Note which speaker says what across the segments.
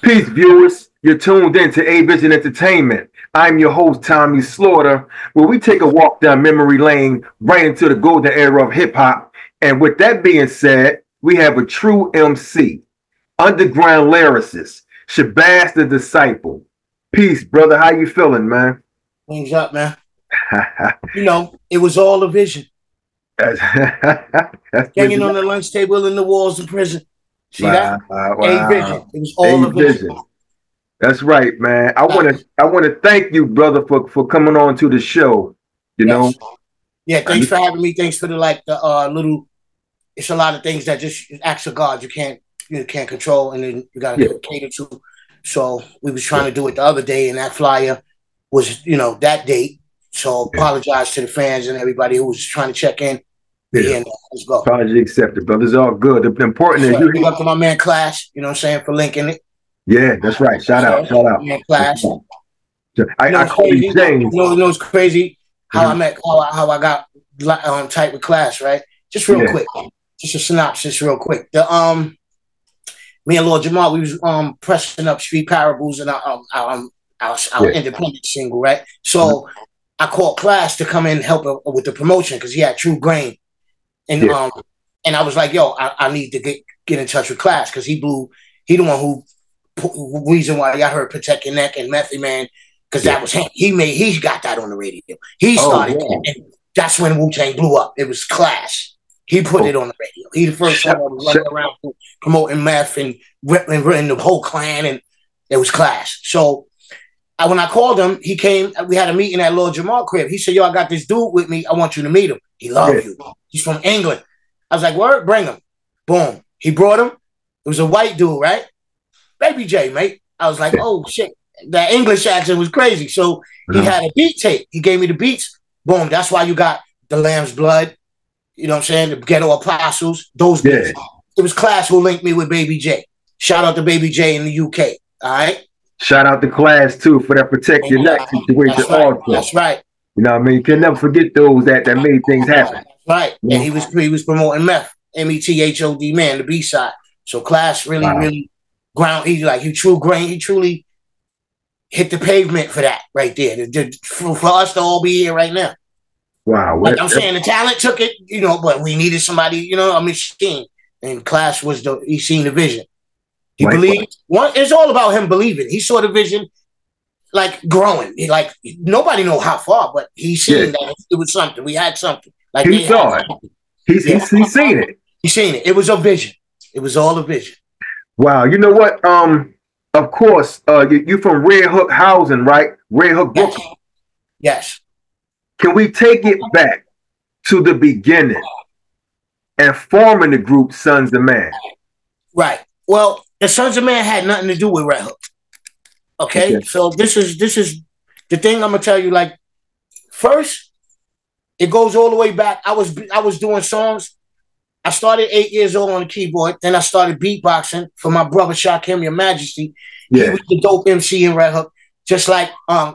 Speaker 1: Peace, viewers. You're tuned in to A Vision Entertainment. I'm your host, Tommy Slaughter, where we take a walk down memory lane right into the golden era of hip hop. And with that being said, we have a true MC, underground lyricist, Shabazz The Disciple. Peace, brother. How you feeling, man?
Speaker 2: Things up, man. It was all a vision.
Speaker 1: That's
Speaker 2: Hanging on the lunch table in the walls of prison. See that? A vision. It was all a vision.
Speaker 1: That's right, man. I want to thank you, brother, for coming on to the show. You know.
Speaker 2: Yeah, thanks for having me. Thanks for the little. It's a lot of things that just acts of God you can't control, and then you gotta cater to. So we was trying to do it the other day, and that flyer was that date. So apologize to the fans and everybody who was trying to check in. Yeah, let's go.
Speaker 1: Apology accepted, brother. It's all good. The important is
Speaker 2: you up to my man Clash. You know what I'm saying, for linking it.
Speaker 1: Yeah, that's right. Shout out.
Speaker 2: Man, Clash.
Speaker 1: I call you James.
Speaker 2: It's crazy how I met how I got tight with Clash, right? Just real quick. Just a synopsis real quick. Me and Lord Jamal, we was pressing up Street Parables and our independent single, right? So I called Clash to come in and help with the promotion because he had True Grain. And and I was like, yo, I need to get in touch with Clash because he the one reason why I heard Protect Your Neck and Method Man, because that was him. He got that on the radio. He started and that's when Wu-Tang blew up. It was Clash. He put it on the radio. He the first one that was running around promoting meth and ripping the whole clan, and it was Clash. So when I called him, he came. We had a meeting at Lord Jamal crib. He said, yo, I got this dude with me. I want you to meet him. He loves you. He's from England. I was like, word, bring him. Boom. He brought him. It was a white dude, right? Baby J, mate. I was like, oh, shit. That English accent was crazy. So he had a beat tape. He gave me the beats. Boom. That's why you got The Lamb's Blood. You know what I'm saying? The Ghetto Apostles. Those beats. It was Clash who linked me with Baby J. Shout out to Baby J in the UK. All right?
Speaker 1: Shout out to Clash, too, for that Protect Your Neck situation also.
Speaker 2: That's right.
Speaker 1: You know what I mean? You can never forget those that made things happen.
Speaker 2: Right. And he was promoting Meth. METHOD, man, the B-side. So Clash really he True Grain. He truly hit the pavement for that right there. For us to all be here right now.
Speaker 1: Wow.
Speaker 2: Like I'm saying, the talent took it, but we needed somebody, a machine. And Clash he seen the vision. He believed. It's all about him believing. He saw the vision, like growing. Nobody know how far, but he seen that it was something. We had something. Like
Speaker 1: he saw it. He's seen it.
Speaker 2: He seen it. It was a vision. It was all a vision.
Speaker 1: Wow. You know what? Of course, you from Red Hook housing, right? Red Hook, Brooklyn.
Speaker 2: Yes.
Speaker 1: Can we take it back to the beginning and forming the group Sunz of Man?
Speaker 2: Right. Well, the Sunz of Man had nothing to do with Red Hook. Okay? So this is the thing I'm gonna tell you. Like, first, it goes all the way back. I was doing songs. I started 8 years old on the keyboard. Then I started beatboxing for my brother Shakim, Your Majesty. He was the dope MC in Red Hook. Just like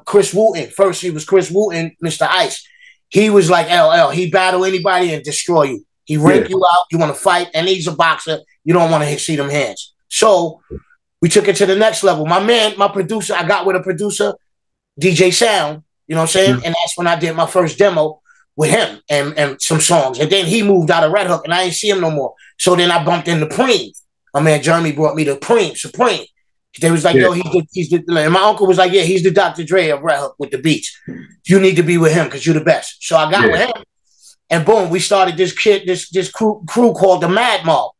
Speaker 2: Chris Wooten. First, he was Chris Wooten, Mr. Ice. He was like LL. He battle anybody and destroy you. He rank you out. You want to fight, and he's a boxer. You don't want to see them hands. So we took it to the next level. My producer, I got with a producer, DJ Sound, you know what I'm saying? And that's when I did my first demo with him and some songs. And then he moved out of Red Hook, and I didn't see him no more. So then I bumped into Preem. My man Jeremy brought me to Supreme. They was like, yo, and my uncle was like, yeah, he's the Dr. Dre of Red Hook with the beats. You need to be with him because you're the best. So I got with him. And boom, we started this crew called the Mad Mob.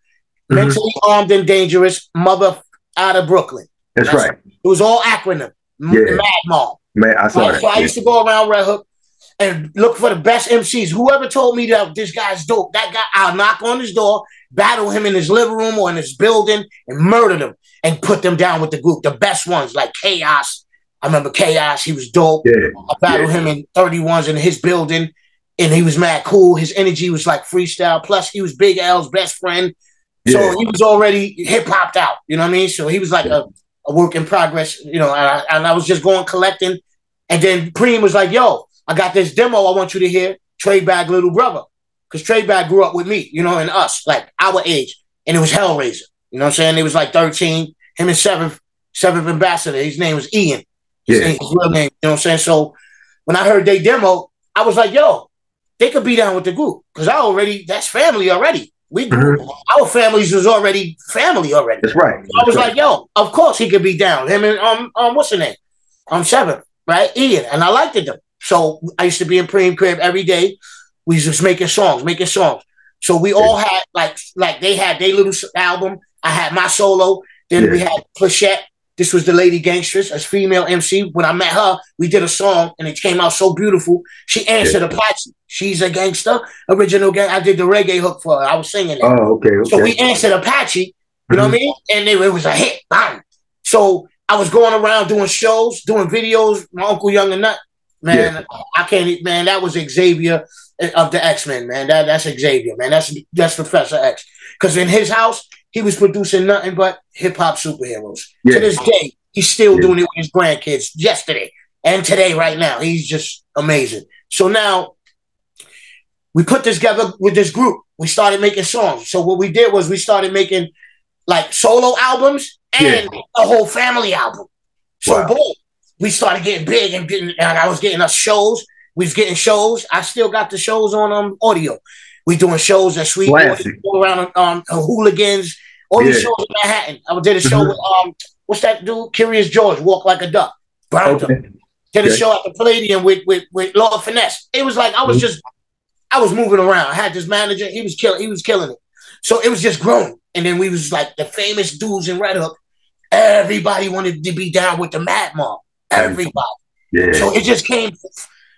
Speaker 2: Mentally armed and dangerous mother out of Brooklyn.
Speaker 1: That's right.
Speaker 2: It was all acronym. Mad Mob.
Speaker 1: Man, I saw that.
Speaker 2: So I used to go around Red Hook and look for the best MCs. Whoever told me that this guy's dope, that guy, I'll knock on his door, battle him in his living room or in his building, and murder them and put them down with the group. The best ones, like Chaos. I remember Chaos. He was dope. I battled him in 31s in his building, and he was mad cool. His energy was like freestyle. Plus, he was Big L's best friend. So he was already hip-hopped out. You know what I mean? So he was like a work in progress, and I was just going collecting. And then Preem was like, yo, I got this demo I want you to hear. Trey Bag Little Brother. Because Trey Bag grew up with me, and us, like our age. And it was Hell Razah. You know what I'm saying? It was like 13. Him and 7th 7th ambassador. His name was Ian. His real name. You know what I'm saying? So when I heard they demo, I was like, yo, they could be down with the group because that's family already. Our families was already family already.
Speaker 1: That's right.
Speaker 2: So I was like, yo, of course he could be down. Him and what's the name? 7th, right? Ian, and I liked them. So I used to be in Preem crib every day. We was just making songs. So we all had like they had their little album. I had my solo. Then we had Plachette. This was the Lady Gangstress as female MC. When I met her, we did a song and it came out so beautiful. She answered Apache. She's a gangster, original gang. I did the reggae hook for her. I was singing that.
Speaker 1: Oh, okay.
Speaker 2: So we answered Apache. You know what I mean? And it was a hit. Bang. So I was going around doing shows, doing videos. My Uncle Young and Nut. Man, I can't. Man, that was Xavier of the X-Men. Man, that's Xavier. Man, that's Professor X. Because in his house, he was producing nothing but hip hop superheroes. To this day, he's still doing it with his grandkids. Yesterday and today, right now, he's just amazing. So now we put this together with this group. We started making songs. So what we did was we started making like solo albums and a whole family album. So boom. We started getting big and I was getting us shows. We was getting shows. I still got the shows on audio. We doing shows at Sweetwater, around Hooligans, all these shows in Manhattan. I did a show with what's that dude? Curious George, Walk Like a Duck. Did a show at the Palladium with Lord Finesse. It was like I was moving around. I had this manager, he was killing it. So it was just growing. And then we was like the famous dudes in Red Hook. Everybody wanted to be down with the Mad Mob. Everybody. So it just came.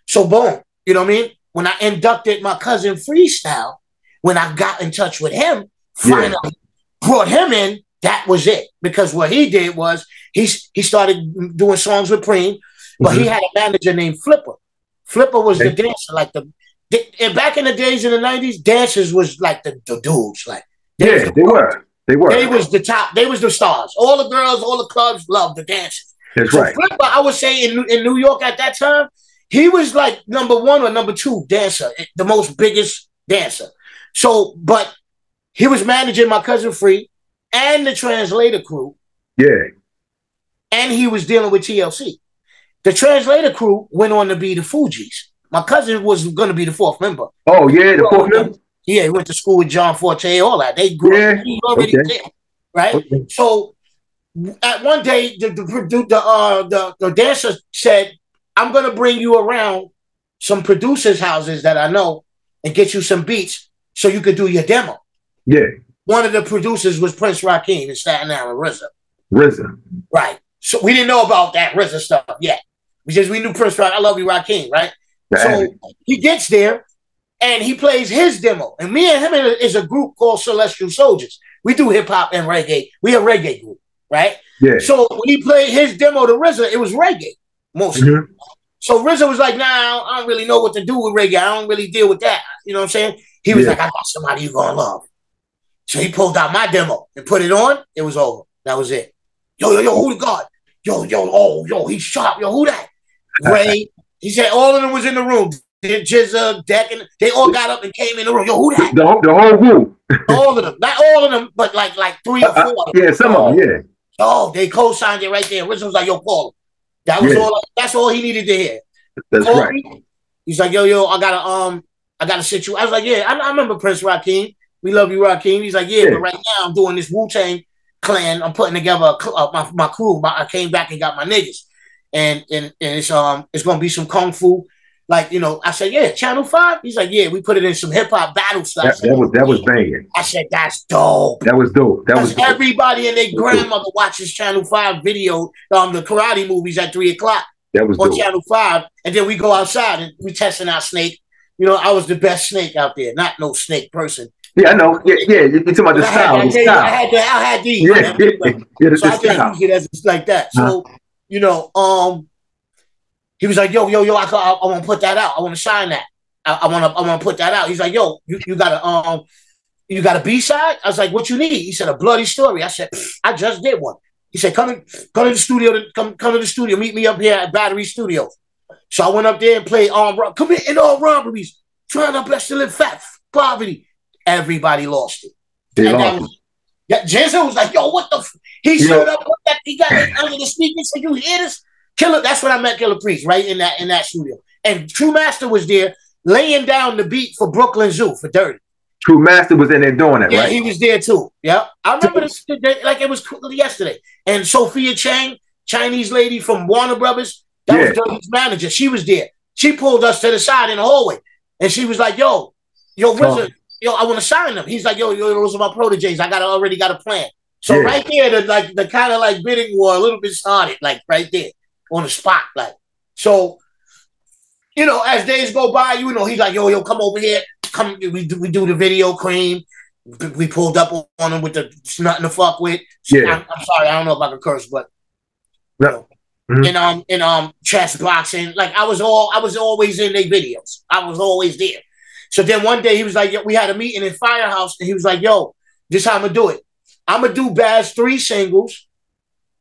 Speaker 2: So boom. You know what I mean? When I inducted my cousin Freestyle, when I got in touch with him, finally brought him in, that was it. Because what he did was he started doing songs with Preem, but he had a manager named Flipper. Flipper was the dancer, like and back in the days in the 90s, dancers was like the dudes. Like
Speaker 1: they were. They
Speaker 2: was the top, they was the stars. All the girls, all the clubs loved the dancers.
Speaker 1: That's right.
Speaker 2: Flipper, I would say in New York at that time, he was like number 1 or number 2 dancer, the most biggest dancer. So, but he was managing my cousin Free and the Translator crew. Yeah. And he was dealing with TLC. The Translator crew went on to be the Fugees. My cousin was going to be the 4th member.
Speaker 1: Oh, yeah, the 4th member?
Speaker 2: Yeah, he went to school with John Forte, all that. They grew up. He already there, right? Okay. So, at one day, the dancer said, I'm going to bring you around some producers' houses that I know and get you some beats so you could do your demo. Yeah. One of the producers was Prince Rakeem in Staten Island, RZA. Right. So we didn't know about that RZA stuff yet. Because we knew Prince Rakeem. I love you, Rakeem, right? So he gets there and he plays his demo. And me and him is a group called Celestial Soldiers. We do hip-hop and reggae. We a reggae group, right? Yeah. So when he played his demo to RZA, it was reggae, mostly. Mm-hmm. So RZA was like, nah, I don't really know what to do with reggae. I don't really deal with that. You know what I'm saying? He was like, I got somebody you're going to love. So he pulled out my demo and put it on. It was over. That was it. Yo, who the God? Yo, he's sharp. Yo, who that? Ray. He said all of them was in the room. GZA, Deck, and they all got up and came in the room. Yo, who that?
Speaker 1: The whole group.
Speaker 2: All of them. Not all of them, but like 3 or 4 of them.
Speaker 1: Yeah, some of them, yeah. Oh,
Speaker 2: they co-signed it right there. RZA was like, yo, call him. That was all. That's all he needed to hear.
Speaker 1: That's right.
Speaker 2: Me. He's like, yo, I gotta sit you. I was like, yeah, I remember Prince Rakeem. We love you, Rakeem. He's like, yeah, but right now I'm doing this Wu-Tang Clan. I'm putting together my crew. I came back and got my niggas, and it's gonna be some kung fu. Like, you know, I said, yeah, Channel 5. He's like, yeah, we put it in some hip hop battle stuff.
Speaker 1: That was banging.
Speaker 2: I said, that's dope.
Speaker 1: That was dope. That was dope.
Speaker 2: Everybody and their grandmother watches Channel 5 video, the karate movies at 3:00. That was on dope. Channel 5, and then we go outside and we testing out Snake. You know, I was the best Snake out there, not no Snake person.
Speaker 1: Yeah, I know. Yeah. You're talking about the style.
Speaker 2: I had these.
Speaker 1: Yeah,
Speaker 2: so I just use it as like that. So, you know, he was like, yo, I want to put that out. I want to sign that. I want to put that out. He's like, yo, you got a B-side? I was like, what you need? He said, a bloody story. I said, I just did one. He said, come to the studio. Come to the studio. Meet me up here at Battery Studios. So I went up there and played committing all robberies, trying our best to live fat poverty. Everybody lost it. Yeah, GZA was like, yo, what the he showed up, he got it under the speakers, said, you hear this? Killer, that's when I met Killer Priest, right in that studio. And True Master was there laying down the beat for Brooklyn Zoo for Dirty.
Speaker 1: True Master was in there doing it, right?
Speaker 2: Yeah, he was there too. Yeah. I remember this like it was yesterday. And Sophia Chang, Chinese lady from Warner Brothers, that was Dirty's manager. She was there. She pulled us to the side in the hallway. And she was like, yo, Wizard, I want to sign them. He's like, yo, those are my proteges. I already got a plan. So right there, the kind of like bidding war a little bit started, like right there on the spot. Like, so, as days go by, he's like, yo, come over here. Come, we do the video, Cream. We pulled up on him with the nothing to fuck with.
Speaker 1: Yeah.
Speaker 2: I'm sorry, I don't know if I can curse, but in chess boxing, like I was always in their videos. I was always there. So then one day he was like, we had a meeting in Firehouse, and he was like, yo, this is how I'm gonna do it. I'm gonna do Baz 3 singles,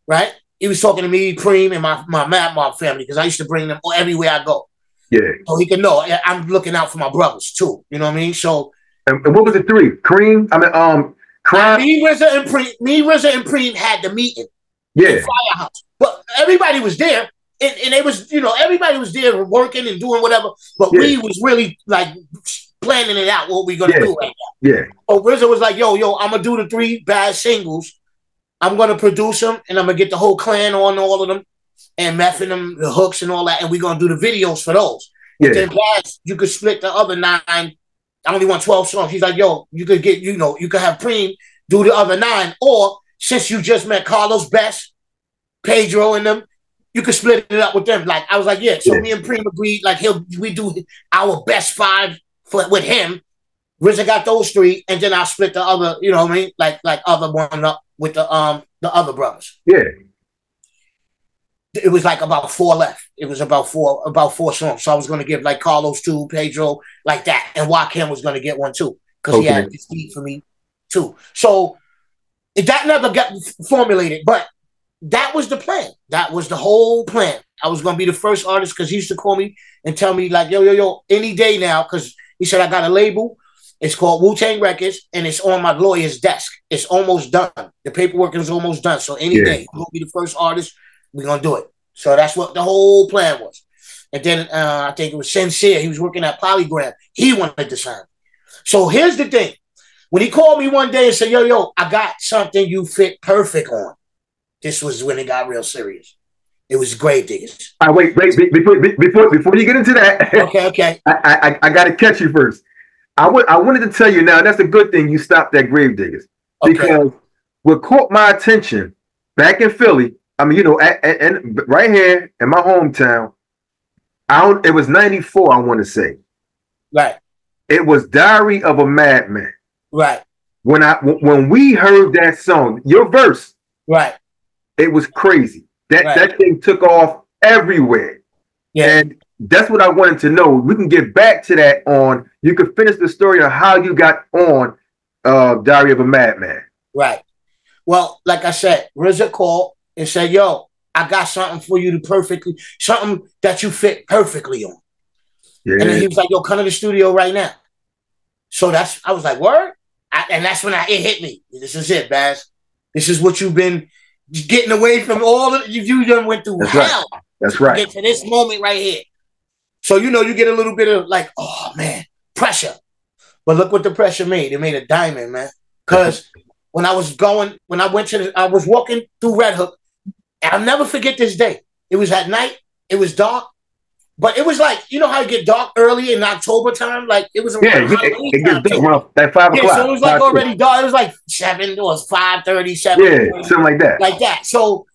Speaker 2: right? He was talking to me, Cream, and my Mad Mob family, because I used to bring them everywhere I go. Yeah. So he could know I'm looking out for my brothers too. You know what I mean? So
Speaker 1: and what was the 3? Cream? Crime.
Speaker 2: Me, RZA, and Preem had the meeting. Yeah. In Firehouse. But everybody was there. And they was, everybody was there working and doing whatever. But we was really like planning it out what we're gonna do right now. Yeah. So RZA was like, yo, I'm gonna do the 3 Bad singles. I'm gonna produce them, and I'm gonna get the whole clan on all of them, and mething them, the hooks and all that, and we're gonna do the videos for those. Yeah. And then Baz, you could split the other 9. I only want 12 songs. He's like, yo, you could get, you could have Preem do the other 9, or since you just met Carlos Best, Pedro and them, you could split it up with them. Like, I was like, yeah. So me and Preem agreed, like, we do our best 5 with him. RZA got those 3, and then I'll split the other, you know what I mean? Like other one up with the other brothers. Yeah. It was like about 4 left. It was about four songs. So I was gonna give like Carlos 2, Pedro, like that. And Joaquin was gonna get 1 too. Because he had this beat for me too. So that never got formulated, but that was the plan. That was the whole plan. I was gonna be the first artist, because he used to call me and tell me like, yo, any day now, because he said I got a label. It's called Wu-Tang Records, and it's on my lawyer's desk. It's almost done. The paperwork is almost done. So any day, you're gonna be the first artist. We're gonna do it. So that's what the whole plan was. And then I think it was Sincere. He was working at Polygram. He wanted to sign. So here's the thing. When he called me one day and said, yo, I got something you fit perfect on. This was when it got real serious. It was Grave Diggers.
Speaker 1: Wait, before you get into that. Okay. I got to catch you first. I wanted to tell you now, that's a good thing you stopped at Grave Diggers. Because what caught my attention back in Philly, I mean, and right here in my hometown, it was 94, I want to say. Right. It was Diary of a Madman. Right. When we heard that song, your verse, right, it was crazy. That thing took off everywhere. Yeah. And that's what I wanted to know. We can get back to that on, you could finish the story of how you got on Diary of a Madman. Right. Well, like I said, RZA called and said, yo, I got something for you something that you fit perfectly on. Yeah. And then he was like, yo, come to the studio right now. So I was like, word? And that's when it hit me. This is it, Baz. This is what you've been getting away from all of you done went through hell. That's right. Get to this moment right here. So, you get a little bit of like, oh man, pressure. But look what the pressure made. It made a diamond, man. Because when I was walking through Red Hook, and I'll never forget this day. It was at night. It was dark. But it was like, you know how it get dark early in October time? Like, it was around it gets dark around at 5 o'clock. Yeah, so it was like already dark. It was like 7, it was 5:30, 7. Yeah, something like that. Like that. So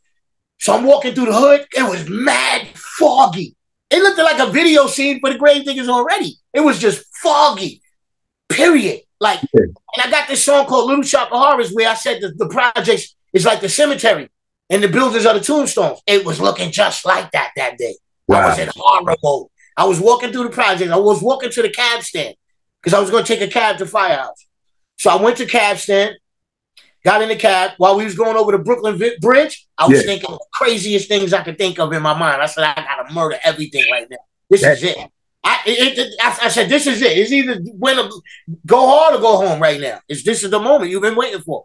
Speaker 1: I'm walking through the hood. It was mad foggy. It looked like a video scene for the Grave Diggers already. It was just foggy, period. Like, and I got this song called Little Shop of Horrors where I said the projects is like the cemetery and the buildings are the tombstones. It was looking just like that day. Wow. I was in horror mode. I was walking through the project. I was walking to the cab stand because I was going to take a cab to Firehouse. So I went to cab stand, got in the cab. While we was going over the Brooklyn Bridge, I was thinking of the craziest things I could think of in my mind. I said, I got to murder everything right now. This is it.
Speaker 2: I said, this is it. It's either go hard or go home right now. This is the moment you've been waiting for.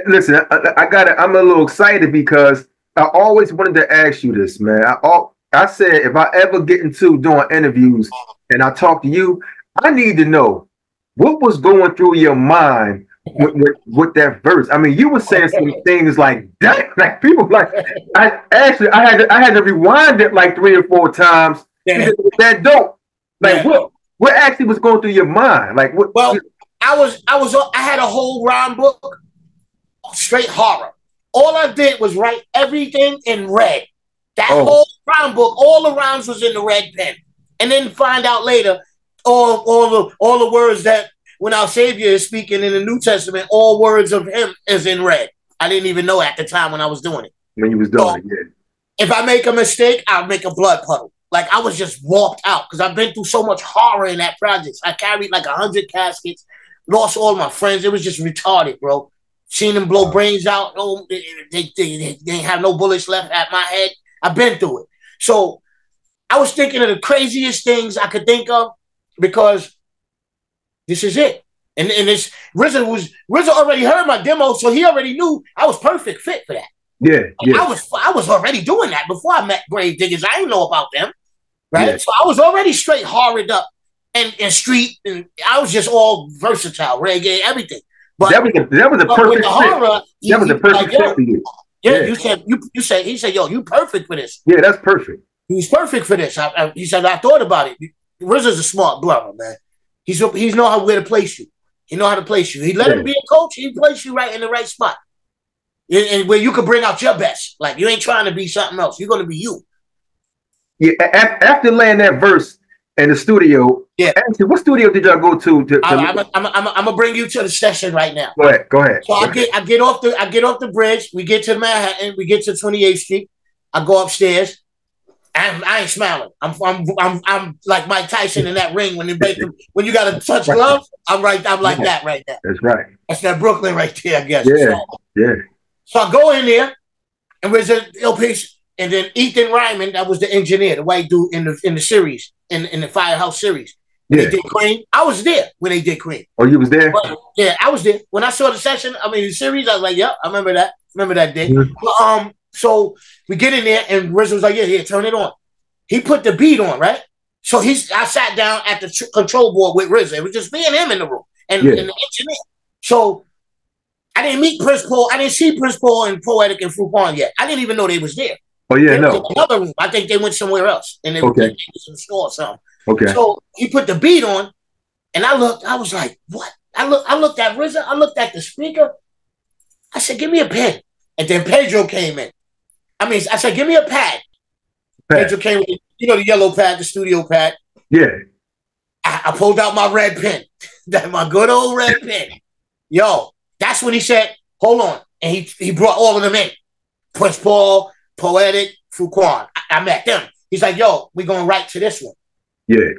Speaker 1: Listen, I got it. I'm a little excited because I always wanted to ask you this, man. I said if I ever get into doing interviews and I talk to you, I need to know what was going through your mind with that verse. I mean, you were saying some things like that, like people like I had to rewind it like 3 or 4 times. Yeah. That dope. Like what actually was going through your mind? Like what?
Speaker 2: Well, I had a whole rhyme book, straight horror. All I did was write everything in red. That whole rhyme book, all the rhymes was in the red pen, and then find out later all the words that when our Savior is speaking in the New Testament, all words of him is in red. I didn't even know at the time when I was doing it.
Speaker 1: When you was doing it, yeah.
Speaker 2: If I make a mistake, I'll make a blood puddle. Like I was just warped out because I've been through so much horror in that project. I carried like 100 caskets, lost all my friends. It was just retarded, bro. Seen them blow brains out. Oh, they ain't have no bullets left at my head. I've been through it. So I was thinking of the craziest things I could think of because this is it. And this RZA already heard my demo, so he already knew I was perfect fit for that.
Speaker 1: Yeah.
Speaker 2: I was already doing that before I met Grave Diggers. I didn't know about them, right? Yeah. So I was already straight horrid up and street, and I was just all versatile, reggae, everything. But
Speaker 1: that was a perfect horror. That was a perfect fit for you.
Speaker 2: Yeah, you said he said, yo, you perfect for this.
Speaker 1: Yeah, that's perfect.
Speaker 2: He's perfect for this. He said, I thought about it. RZA's a smart brother, man. He's know where to place you. He know how to place you. He let him be a coach. He place you right in the right spot, and where you can bring out your best. Like you ain't trying to be something else. You're gonna be you.
Speaker 1: Yeah. After laying that verse in the studio, actually, what studio did y'all go to?
Speaker 2: I'm gonna bring you to the session right now.
Speaker 1: Go ahead.
Speaker 2: So I get off the bridge. We get to Manhattan. We get to 28th Street. I go upstairs. I ain't smiling. I'm like Mike Tyson in that ring when you got to touch gloves. I'm like that right now.
Speaker 1: That's right.
Speaker 2: That's that Brooklyn right there, I guess.
Speaker 1: Yeah.
Speaker 2: So I go in there, and there's a LP, and then Ethan Ryman, that was the engineer, the white dude in the series, in the Firehouse series. When they did Cream, I was there when they did Cream.
Speaker 1: Oh, you was there?
Speaker 2: But, yeah, I was there. When I saw the session, the series, I was like, yep, I remember that. Remember that day. Mm-hmm. But, so we get in there, and RZA was like, yeah, turn it on. He put the beat on, right? So I sat down at the control board with RZA. It was just me and him in the room, and the engineer. So I didn't meet Prince Paul. I didn't see Prince Paul and Poetic and Frupon yet. I didn't even know they was there.
Speaker 1: Oh, yeah,
Speaker 2: no. Another room. I think they went somewhere else, and they were in some store or something.
Speaker 1: Okay.
Speaker 2: So he put the beat on, and I looked. I was like, what? I looked at RZA. I looked at the speaker. I said, give me a pen. And then Pedro came in. I said, give me a pad. Pedro came with, the yellow pad, the studio pad.
Speaker 1: Yeah.
Speaker 2: I pulled out my red pen. My good old red pen. Yo, that's when he said, hold on. And he brought all of them in. Prince Paul, Poetic, Fuquan. I met them. He's like, yo, we're going right to this one.
Speaker 1: Yeah.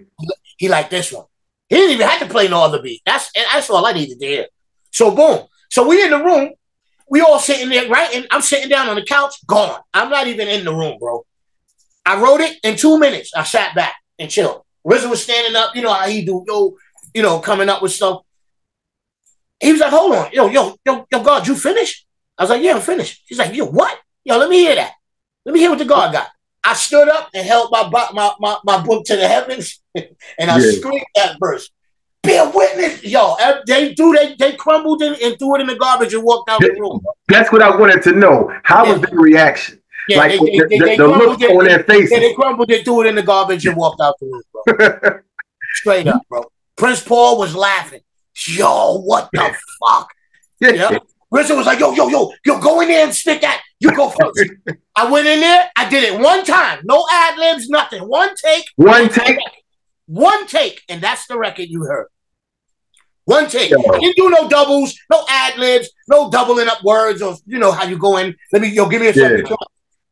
Speaker 2: He liked this one. He didn't even have to play no other beat. That's all I needed to hear. So boom. So we in the room. We all sitting there, right? And I'm sitting down on the couch, gone. I'm not even in the room, bro. I wrote it in 2 minutes. I sat back and chilled. RZA was standing up, you know how he do, coming up with stuff. He was like, hold on. Yo, God, you finished? I was like, yeah, I'm finished. He's like, yo, what? Yo, let me hear that. Let me hear what the God got. I stood up and held my book to the heavens, and I screamed that verse. Be a witness. Yo, they crumbled and threw it in the garbage and walked out the room.
Speaker 1: That's what I wanted to know. How was their reaction?
Speaker 2: Yeah,
Speaker 1: like
Speaker 2: they
Speaker 1: the look on their faces.
Speaker 2: Yeah, they crumbled and threw it in the garbage and walked out the room, bro. Straight up, bro. Prince Paul was laughing. Yo, what the fuck? Yeah. RZA was like, yo, go in there and spit that. You go first. I went in there. I did it one time. No ad-libs, nothing. One take. One take. And that's the record you heard. One take. Yo. I didn't do no doubles, no ad-libs, no doubling up words, or how you go in. Give me a second.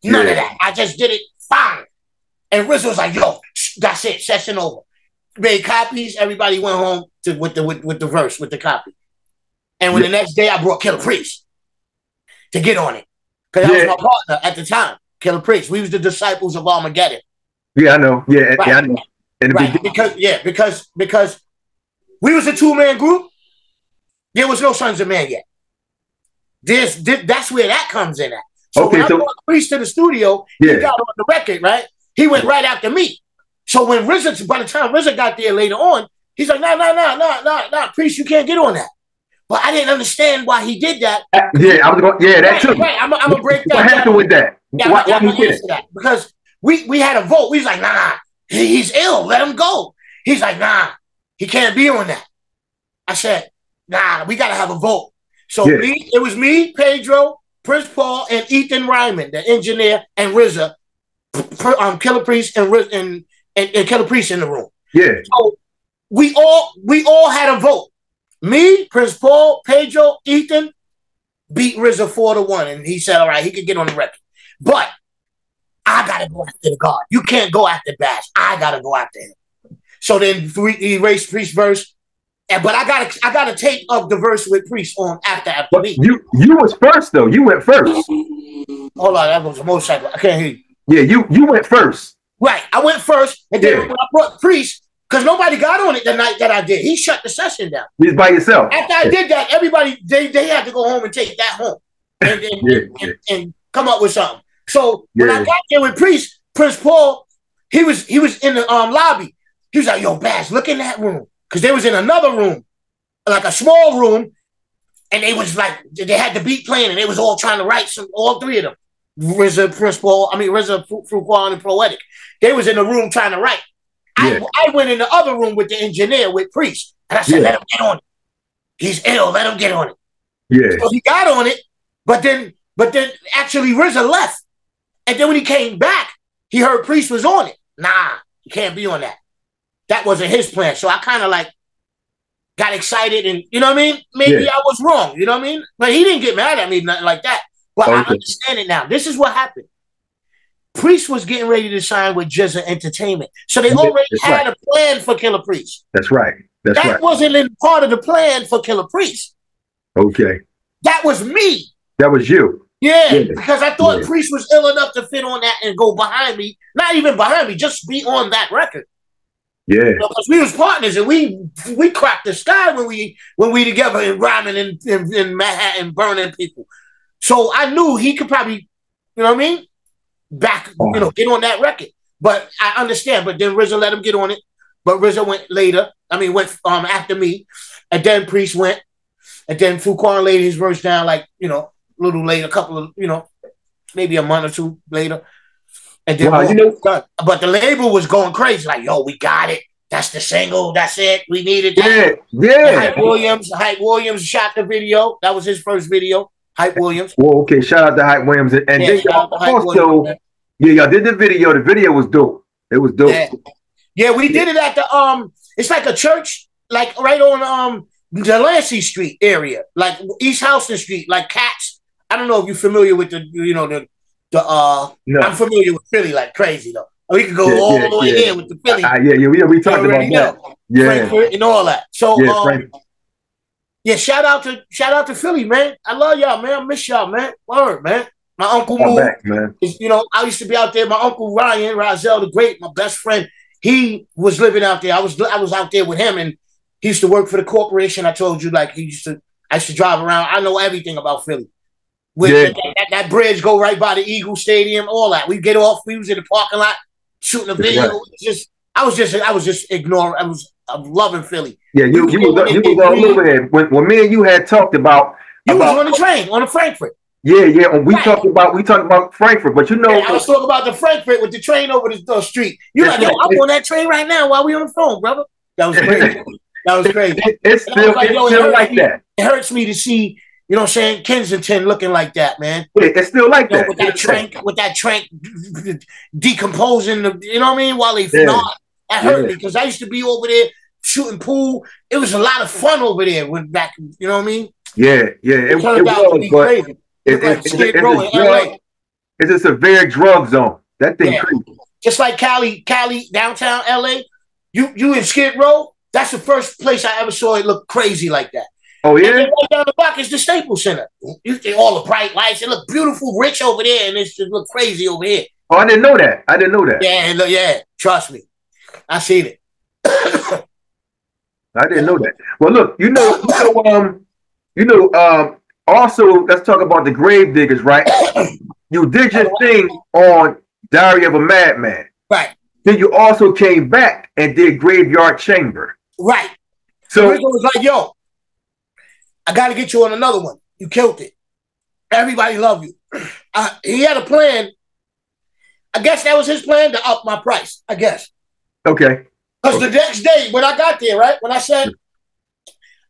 Speaker 2: None of that. I just did it fine. And RZA was like, yo, that's it. Session over. Made copies. Everybody went home with the verse, with the copy. And when the next day I brought Killer Priest to get on it. Because that was my partner at the time, Killer Priest. We was the Disciples of Armageddon.
Speaker 1: Yeah, I know. Yeah,
Speaker 2: Right.
Speaker 1: yeah, I know.
Speaker 2: Right. Because we was a 2-man group. There was no Sunz of Man yet. That's where that comes in at. So when I brought Priest to the studio, he got on the record, right? He went right after me. So when RZA, by the time RZA got there later on, he's like, nah, Priest, you can't get on that. But I didn't understand why he did that.
Speaker 1: Yeah, I was going. Yeah, that too.
Speaker 2: Right, I'm gonna break that.
Speaker 1: What happened with that?
Speaker 2: Yeah, I'm gonna answer that because we had a vote. We was like, nah, he's ill. Let him go. He's like, nah, he can't be on that. I said, nah, we gotta have a vote. So it was me, Pedro, Prince Paul, and Ethan Ryman, the engineer, and RZA, Killer Priest, and Killer Priest in the room.
Speaker 1: Yeah.
Speaker 2: So we all had a vote. Me, Prince Paul, Pedro, Ethan beat RZA 4-1, and he said, all right, he could get on the record. But I gotta go after the God. You can't go after Bash. I gotta go after him. So then he erased Priest verse. But I got a tape of the verse with Priest on after me.
Speaker 1: You was first though. You went first.
Speaker 2: Hold on, that was a motorcycle. I can't hear you.
Speaker 1: Yeah, you went first.
Speaker 2: Right, I went first, and then when I brought Priest, because nobody got on it the night that I did, he shut the session down.
Speaker 1: He was by yourself.
Speaker 2: After I did that, everybody they had to go home and take that home and come up with something. So when I got there with Priest, Prince Paul, he was in the lobby. He was like, "Yo, Bash, look in that room." Because they was in another room, like a small room, and they was like, they had the beat playing, and they was all trying to write all three of them. RZA, Prince Paul, RZA, Fruquan, and Poetic. They was in the room trying to write. I went in the other room with the engineer, with Priest, and I said, let him get on it. He's ill, let him get on it.
Speaker 1: Yeah.
Speaker 2: So he got on it, but then actually RZA left. And then when he came back, he heard Priest was on it. Nah, you can't be on that. That wasn't his plan. So I kind of like got excited and, you know what I mean? Maybe I was wrong, you know what I mean? But he didn't get mad at me, nothing like that. But I understand it now. This is what happened. Priest was getting ready to sign with GZA Entertainment. So they already had a plan for Killer Priest.
Speaker 1: That's right.
Speaker 2: That wasn't in part of the plan for Killer Priest.
Speaker 1: Okay.
Speaker 2: That was me.
Speaker 1: That was you.
Speaker 2: Yeah, because I thought Priest was ill enough to fit on that and go behind me. Not even behind me, just be on that record.
Speaker 1: Yeah,
Speaker 2: because we was partners and we cracked the sky when we together and rhyming in Manhattan, burning people. So I knew he could probably, you know what I mean, get on that record. But I understand. But then RZA let him get on it. But RZA went later. Went after me, and then Priest went, and then Fruquan laid his verse down like a little later, a couple of maybe a month or two later. And then but the label was going crazy, like, yo, we got it. That's the single. That's it. We needed that.
Speaker 1: Yeah.
Speaker 2: Hype Williams shot the video. That was his first video. Hype Williams.
Speaker 1: Well, okay. Shout out to Hype Williams. And then also, y'all did the video. The video was dope. It was dope.
Speaker 2: Yeah, we did it at the it's like a church, like right on Delancey Street area, like East Houston Street, like Cats. I don't know if you're familiar with the I'm familiar with Philly like crazy though. We could go all the way there with the Philly.
Speaker 1: We talked about that.
Speaker 2: Frankfurt and all that. So shout out to Philly, man. I love y'all, man. I miss y'all, man. Word, man. My uncle moved.
Speaker 1: Back, man.
Speaker 2: I used to be out there. My uncle Ryan Razell the Great, my best friend, he was living out there. I was out there with him, and he used to work for the corporation. I told you, like I used to drive around. I know everything about Philly. With that bridge go right by the Eagle Stadium, all that. We get off. We was in the parking lot shooting a video. Right. I was just ignoring. I'm loving Philly. Yeah, you was all over there. When me and you had talked about was on the train on the Frankfurt.
Speaker 1: Yeah. We talked about Frankfurt, but I
Speaker 2: was talking about the Frankfurt with the train over the street. You're like, yo, I'm on that train right now while we on the phone, brother. That was crazy. That was crazy.
Speaker 1: It's still like that.
Speaker 2: It hurts me to see. You know what I'm saying? Kensington looking like that, man.
Speaker 1: Yeah, it's still like that.
Speaker 2: With that trank decomposing, you know what I mean? While they not. That hurt me because I used to be over there shooting pool. It was a lot of fun over there. Went back, you know what I mean?
Speaker 1: Yeah. It turned out to be crazy. It's a severe drug zone. That thing crazy.
Speaker 2: Just like Cali, downtown LA. You in Skid Row, that's the first place I ever saw it look crazy like that.
Speaker 1: Oh, yeah?
Speaker 2: And then right down the block is the Staples Center. You see all the bright lights. It look beautiful, rich over there, and it just look crazy over here.
Speaker 1: Oh, I didn't know that. I didn't know that.
Speaker 2: Yeah. Trust me, I seen it.
Speaker 1: I didn't know that. Well, look, also, let's talk about the grave diggers, right? You did your thing on Diary of a Madman.
Speaker 2: Right.
Speaker 1: Then you also came back and did Graveyard Chamber.
Speaker 2: Right.
Speaker 1: So
Speaker 2: Rizzo was like, yo, I got to get you on another one. You killed it. Everybody love you. He had a plan. I guess that was his plan to up my price, I guess.
Speaker 1: Okay.
Speaker 2: Because the next day, when I got there, right, when I said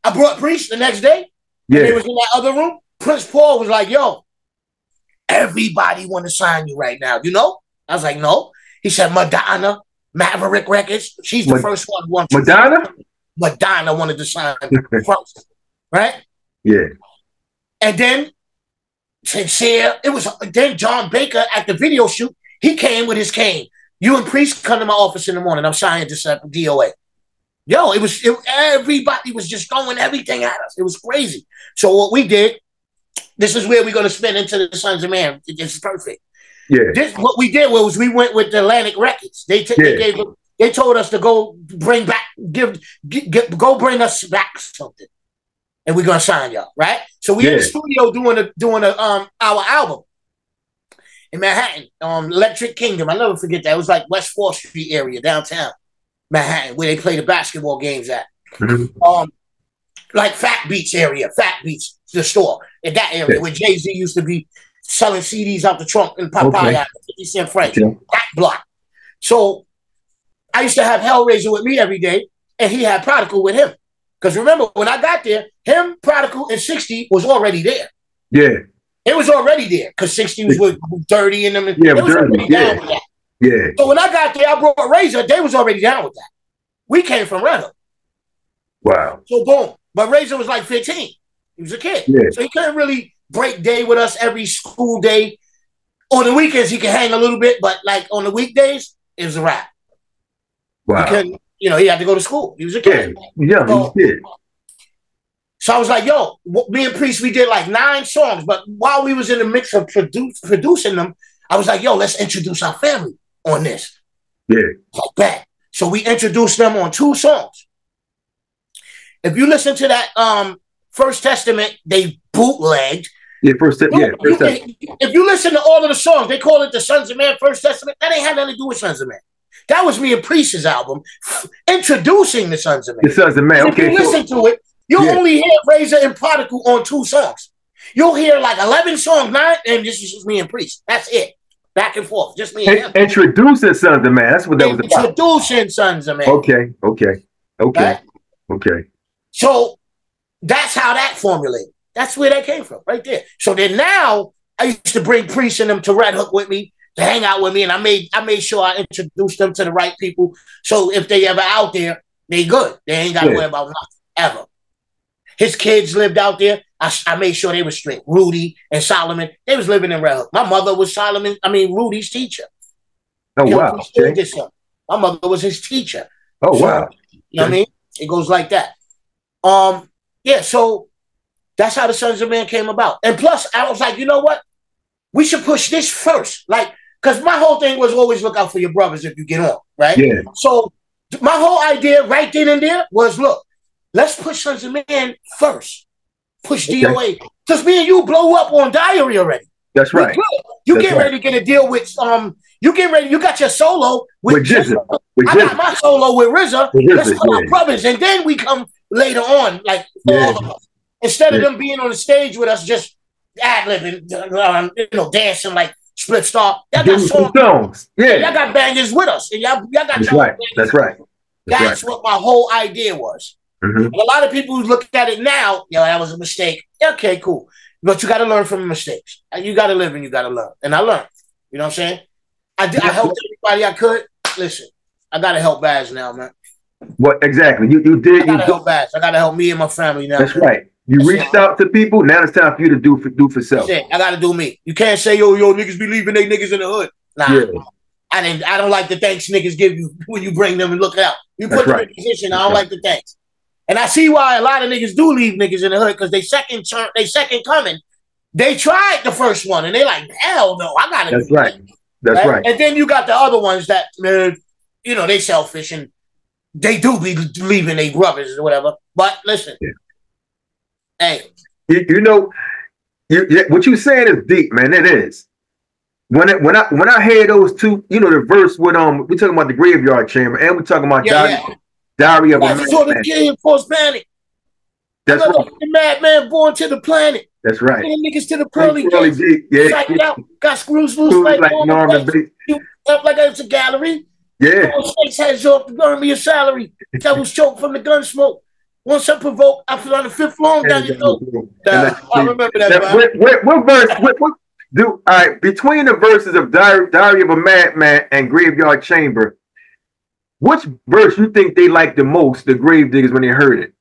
Speaker 2: I brought Priest the next day, and they was in that other room, Prince Paul was like, yo, everybody want to sign you right now. You know? I was like, no. He said, Madonna, Maverick Records. She's the first one.
Speaker 1: Madonna?
Speaker 2: Madonna wanted to sign first. Right?
Speaker 1: Yeah.
Speaker 2: And then Sincere, then John Baker at the video shoot, he came with his cane. You and Priest come to my office in the morning. I'm signing this up DOA. Yo, everybody was just throwing everything at us. It was crazy. So what we did, this is where we're going to spin into the Sunz of Man. It's perfect.
Speaker 1: Yeah.
Speaker 2: What we did was we went with the Atlantic Records. They told us to go bring back, go bring us back something, and we're gonna sign y'all, right? So we in the studio doing our album in Manhattan, Electric Kingdom. I never forget that. It was like West 4th Street area, downtown Manhattan, where they play the basketball games at. Mm-hmm. Like Fat Beats area, Fat Beats, the store in that area where Jay-Z used to be selling CDs out the trunk in Papaya, 50 Cent Frank, that block. So I used to have Hell Razah with me every day, and he had Prodigal with him. Because remember, when I got there, him, Prodigal, and 60 was already there.
Speaker 1: Yeah.
Speaker 2: It was already there, because 60 was with Dirty in them. And
Speaker 1: yeah,
Speaker 2: they was already down with that.
Speaker 1: Yeah.
Speaker 2: So when I got there, I brought Razah, they was already down with that. We came from Red Hook.
Speaker 1: Wow.
Speaker 2: So boom. But Razah was like 15. He was a kid. Yeah. So he couldn't really break day with us every school day. On the weekends, he could hang a little bit, but like on the weekdays, it was a wrap.
Speaker 1: Wow.
Speaker 2: He couldn't, he had to go to school. He was a kid.
Speaker 1: Yeah, he was a kid.
Speaker 2: So I was like, yo, me and Priest, we did like 9 songs, but while we was in the mix of producing them, I was like, yo, let's introduce our family on this.
Speaker 1: Yeah.
Speaker 2: Like that. So we introduced them on 2 songs. If you listen to that First Testament, they bootlegged.
Speaker 1: Yeah, First Testament.
Speaker 2: If you listen to all of the songs, they call it the Sunz of Man First Testament. That ain't had nothing to do with Sunz of Man. That was me and Priest's album introducing the Sunz of Man.
Speaker 1: The Sunz of Man.
Speaker 2: If you listen to it, you'll only hear Razah and Prodigal on 2 songs. You'll hear like 11 songs, 9, and this is just me and Priest. That's it. Back and forth. Just me and him.
Speaker 1: Introducing Sunz of Man. That's what that was about.
Speaker 2: Introducing Sunz of Man.
Speaker 1: Okay. Okay.
Speaker 2: So that's how that formulated. That's where that came from, right there. So then now I used to bring Priest and them to Red Hook with me to hang out with me, and I made sure I introduced them to the right people. So if they ever out there, they good. They ain't got to worry about nothing ever. His kids lived out there. I made sure they were straight. Rudy and Solomon, they was living in Red Hook. My mother was Rudy's teacher.
Speaker 1: Oh, wow. Okay.
Speaker 2: My mother was his teacher.
Speaker 1: Oh, wow.
Speaker 2: You know what I mean? It goes like that. So that's how the Sunz of Man came about. And plus, I was like, you know what? We should push this first. Like, because my whole thing was always look out for your brothers if you get on, right?
Speaker 1: Yeah.
Speaker 2: So my whole idea right then and there was, look, let's push Sunz of Man first. Push DOA. Because me and you blow up on Diary already.
Speaker 1: That's right.
Speaker 2: You get ready to get a deal with you got your solo with GZA. I got my solo with RZA. Let's put our brothers, and then we come later on, like all of us. Instead of them being on the stage with us, just ad-libbing, dancing like Split Star. Y'all got songs. Yeah. Y'all got bangers with us. And y'all got
Speaker 1: That's right. That's right.
Speaker 2: That's what my whole idea was. Mm-hmm. And a lot of people who look at it now, that was a mistake. Okay, cool. But you got to learn from the mistakes. You got to live and you got to learn. And I learned. You know what I'm saying? I helped everybody I could. Listen, I got to help Baz now, man.
Speaker 1: What exactly? You did.
Speaker 2: I got to help Baz. I got to help me and my family now.
Speaker 1: That's right. You reached out to people. Now it's time for you to do for self.
Speaker 2: I got to do me. You can't say, yo, niggas be leaving they niggas in the hood. Nah. Yeah. I don't like the thanks niggas give you when you bring them and look out. You put them in a position. I don't like the thanks. And I see why a lot of niggas do leave niggas in the hood, because they second coming. They tried the first one and they like, hell no, I gotta
Speaker 1: That's right. That's right.
Speaker 2: And then you got the other ones that, you know, they selfish and they do be leaving their brothers or whatever. But listen, hey,
Speaker 1: you know, what you saying is deep, man. It is. When I hear those two, you know, the verse with we talking about the graveyard chamber, and we talking about Diary of a Madman.
Speaker 2: Saw the kid force panic.
Speaker 1: That's right.
Speaker 2: The madman born to the planet.
Speaker 1: That's right.
Speaker 2: Niggas to the pearly gates.
Speaker 1: Yeah.
Speaker 2: Out, got screws loose like
Speaker 1: Norman Bates.
Speaker 2: Up like it's a gallery.
Speaker 1: Yeah.
Speaker 2: Six heads off to earn me a salary. Devils choke from the gun smoke. Once I provoke, I feel on the fifth floor down your throat. I remember that.
Speaker 1: What verse? All right, between the verses of Diary of a Madman and Graveyard Chamber, which verse you think they liked the most, the Gravediggers, when they heard it?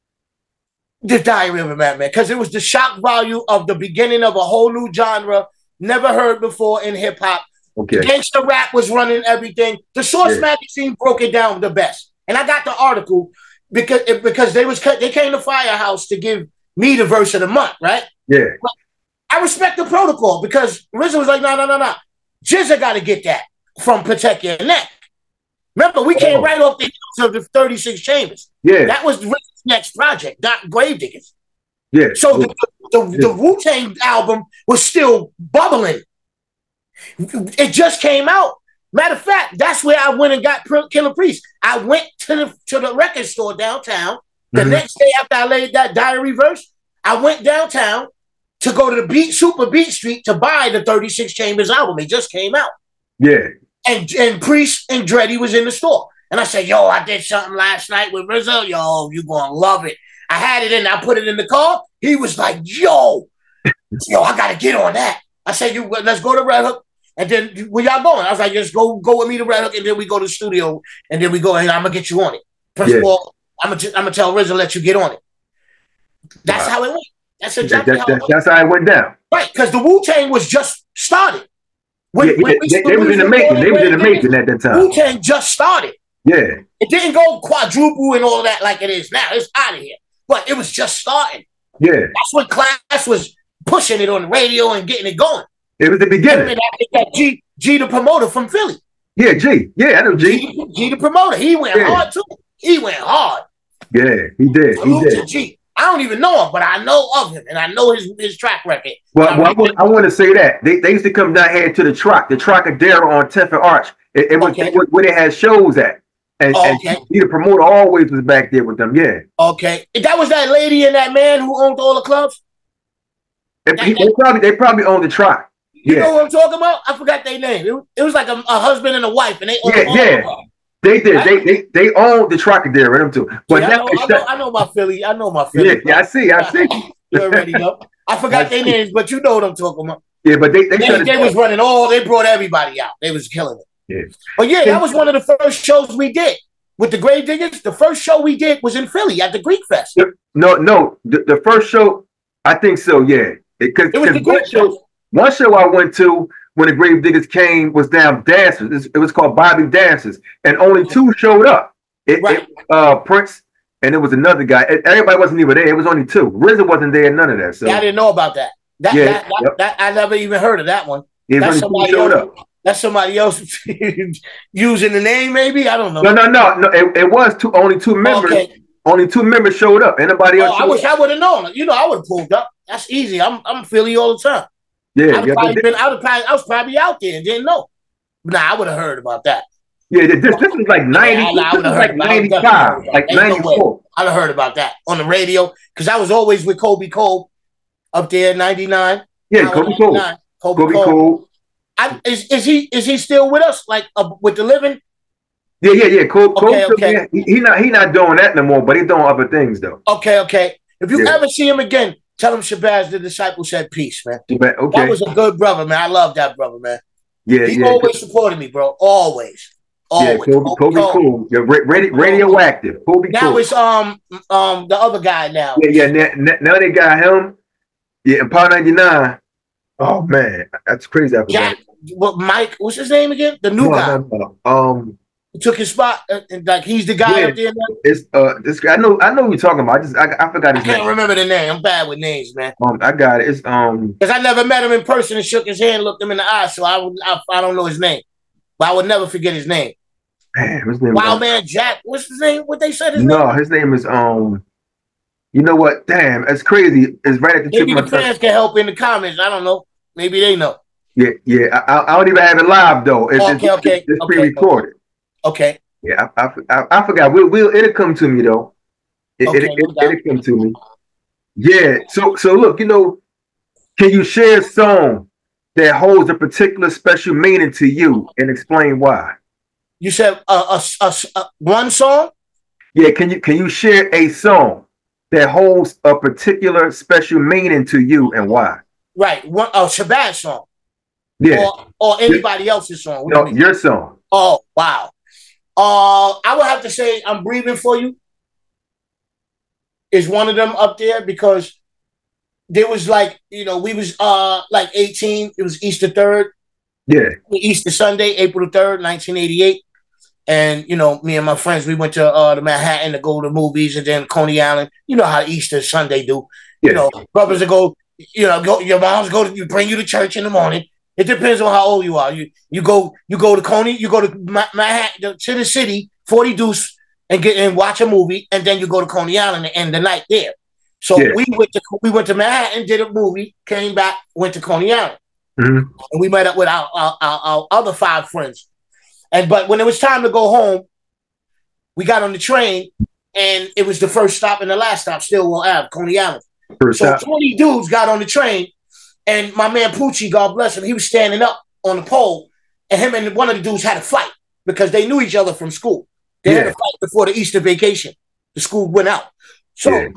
Speaker 2: The Diary of a Madman, because it was the shock value of the beginning of a whole new genre, never heard before in hip hop.
Speaker 1: Okay.
Speaker 2: Gangsta rap was running everything. The Source magazine broke it down the best, and I got the article because they came to Firehouse to give me the verse of the month, right?
Speaker 1: Yeah.
Speaker 2: But I respect the protocol because RZA was like, no. GZA got to get that from Protect Your Neck. Remember, we came right off the heels of the 36 Chambers.
Speaker 1: Yeah.
Speaker 2: That was RZA's next project, not Gravediggers.
Speaker 1: Yeah.
Speaker 2: So the Wu-Tang album was still bubbling. It just came out. Matter of fact, that's where I went and got Killer Priest. I went to the record store downtown. The next day after I laid that diary verse, I went downtown to go to the Super Beat Street to buy the 36 Chambers album. It just came out.
Speaker 1: Yeah.
Speaker 2: And Priest and Dreddy was in the store. And I said, yo, I did something last night with RZA. Yo, you gonna love it. I had it in, I put it in the car. He was like, yo, I gotta get on that. I said, let's go to Red Hook. And then where y'all going? I was like, just go with me to Red Hook, and then we go to the studio, and then we go, and I'm gonna get you on it. Principal, I'm gonna tell RZA let you get on it. That's how it went. That's exactly how it went.
Speaker 1: That's how it went down.
Speaker 2: Right, because the Wu-Tang was just started.
Speaker 1: They was in the making. They was in the making at that time.
Speaker 2: Wu-Tang just started.
Speaker 1: Yeah.
Speaker 2: It didn't go quadruple and all of that like it is now. It's out of here. But it was just starting.
Speaker 1: Yeah.
Speaker 2: That's when Class was pushing it on the radio and getting it going.
Speaker 1: It was the beginning.
Speaker 2: That G the promoter from Philly.
Speaker 1: Yeah, G. Yeah, I know G.
Speaker 2: G the promoter. He went hard too. He went hard.
Speaker 1: Yeah, he did.
Speaker 2: Salute to G. I don't even know him, but I know of him and I know his track record.
Speaker 1: Well, I want to say that they used to come down here to the Trocadero on 10th and Arch. It was where they had shows at. And G the promoter always was back there with them. Yeah.
Speaker 2: Okay. That was that lady and that man who owned all the clubs?
Speaker 1: They probably owned the Troc.
Speaker 2: You know what I'm talking about? I forgot their name. It was like a husband and a wife, and they owned
Speaker 1: They did. Right? They owned the Trocadero, them too. But
Speaker 2: I know my Philly. I know my Philly.
Speaker 1: Yeah, I see.
Speaker 2: You already know. I forgot their names, but you know what I'm talking about.
Speaker 1: Yeah, but they
Speaker 2: was running they brought everybody out. They was killing it.
Speaker 1: Yeah.
Speaker 2: But yeah, that was one of the first shows we did with the Gravediggers. The first show we did was in Philly at the Greek Fest.
Speaker 1: No, the first show, I think so. Yeah, because
Speaker 2: it was the Greek show.
Speaker 1: One show I went to when the Gravediggers came was down Dancers. It was called Bobby Dancers, and only two showed up. Prince, and it was another guy. Everybody wasn't even there. It was only two. RZA wasn't there. None of that. So
Speaker 2: I didn't know about that. That I never even heard of that one.
Speaker 1: That's somebody showed up.
Speaker 2: That's somebody else using the name, maybe. I don't know.
Speaker 1: No. It was only two members. Okay. Only two members showed up. Anybody else?
Speaker 2: I wish I would have known. You know, I would have pulled up. That's easy. I'm Philly all the time.
Speaker 1: Yeah,
Speaker 2: I was probably out there and didn't know. Nah, I would have heard about that.
Speaker 1: Yeah, this was like 90. This was like 95, like 94.
Speaker 2: I'd have heard about that on the radio because I was always with Kobe Cole up there, 99.
Speaker 1: Yeah, Kobe Cole. Kobe Cole.
Speaker 2: Is he still with us? Like with the living?
Speaker 1: Yeah. Cole. Okay. He not doing that no more, but he's doing other things though.
Speaker 2: Okay. If you ever see him again, tell him Shabazz the Disciple said peace, man.
Speaker 1: Okay.
Speaker 2: That was a good brother, man. I love that brother, man.
Speaker 1: Yeah,
Speaker 2: he always supported me, bro. Always.
Speaker 1: Yeah, Kobe Cool. Yeah, radioactive. Kobe
Speaker 2: now
Speaker 1: Cool.
Speaker 2: It's the other guy now.
Speaker 1: Yeah. Now they got him. Yeah, in Power 99. Oh man, that's crazy.
Speaker 2: Mike, what's his name again? The new guy.
Speaker 1: No.
Speaker 2: He took his spot, and like he's the guy up there now.
Speaker 1: It's this guy. I know what you're talking about. I forgot his name.
Speaker 2: I can't remember the name. I'm bad with names, man.
Speaker 1: I got it. It's
Speaker 2: because I never met him in person and shook his hand, looked him in the eye, so I don't know his name. but I would never forget his name.
Speaker 1: Damn, his name
Speaker 2: Wild Man Jack. What's his name? What they said his name?
Speaker 1: No, his name is you know what? Damn, it's crazy. It's right at the tip
Speaker 2: Maybe
Speaker 1: of
Speaker 2: the
Speaker 1: my tongue.
Speaker 2: fans can help in the comments. I don't know. Maybe they know.
Speaker 1: Yeah. I don't even have it live though. It's pre-recorded.
Speaker 2: Okay.
Speaker 1: Yeah, I forgot. It'll come to me though. It'll come to me. Yeah. So look, you know, can you share a song that holds a particular special meaning to you and explain why?
Speaker 2: You said one song?
Speaker 1: Yeah. Can you share a song that holds a particular special meaning to you and why?
Speaker 2: Right. One Shabazz song.
Speaker 1: Yeah.
Speaker 2: Or anybody else's song.
Speaker 1: No, your song.
Speaker 2: Oh, wow. I would have to say I'm Breathing For You is one of them up there because there was like, you know, we was like 18. It was Easter 3rd.
Speaker 1: Yeah.
Speaker 2: Easter Sunday, April the 3rd, 1988. And, you know, me and my friends, we went to the Manhattan to go to movies and then Coney Island. You know how Easter Sunday do. Yeah. You know, brothers that go, you know, your moms you bring you to church in the morning. It depends on how old you are. You go to Coney, you go to Manhattan, to the city, 40 Deuce, and watch a movie, and then you go to Coney Island and end the night there. So we went to Manhattan, did a movie, came back, went to Coney Island. Mm-hmm. And we met up with our other 5 friends. But when it was time to go home, we got on the train, and it was the first stop and the last stop, Stillwell Ave, Coney Island. So 20 dudes got on the train, and my man Poochie, God bless him, he was standing up on the pole, and him and one of the dudes had a fight because they knew each other from school. They had a fight before the Easter vacation. The school went out. So,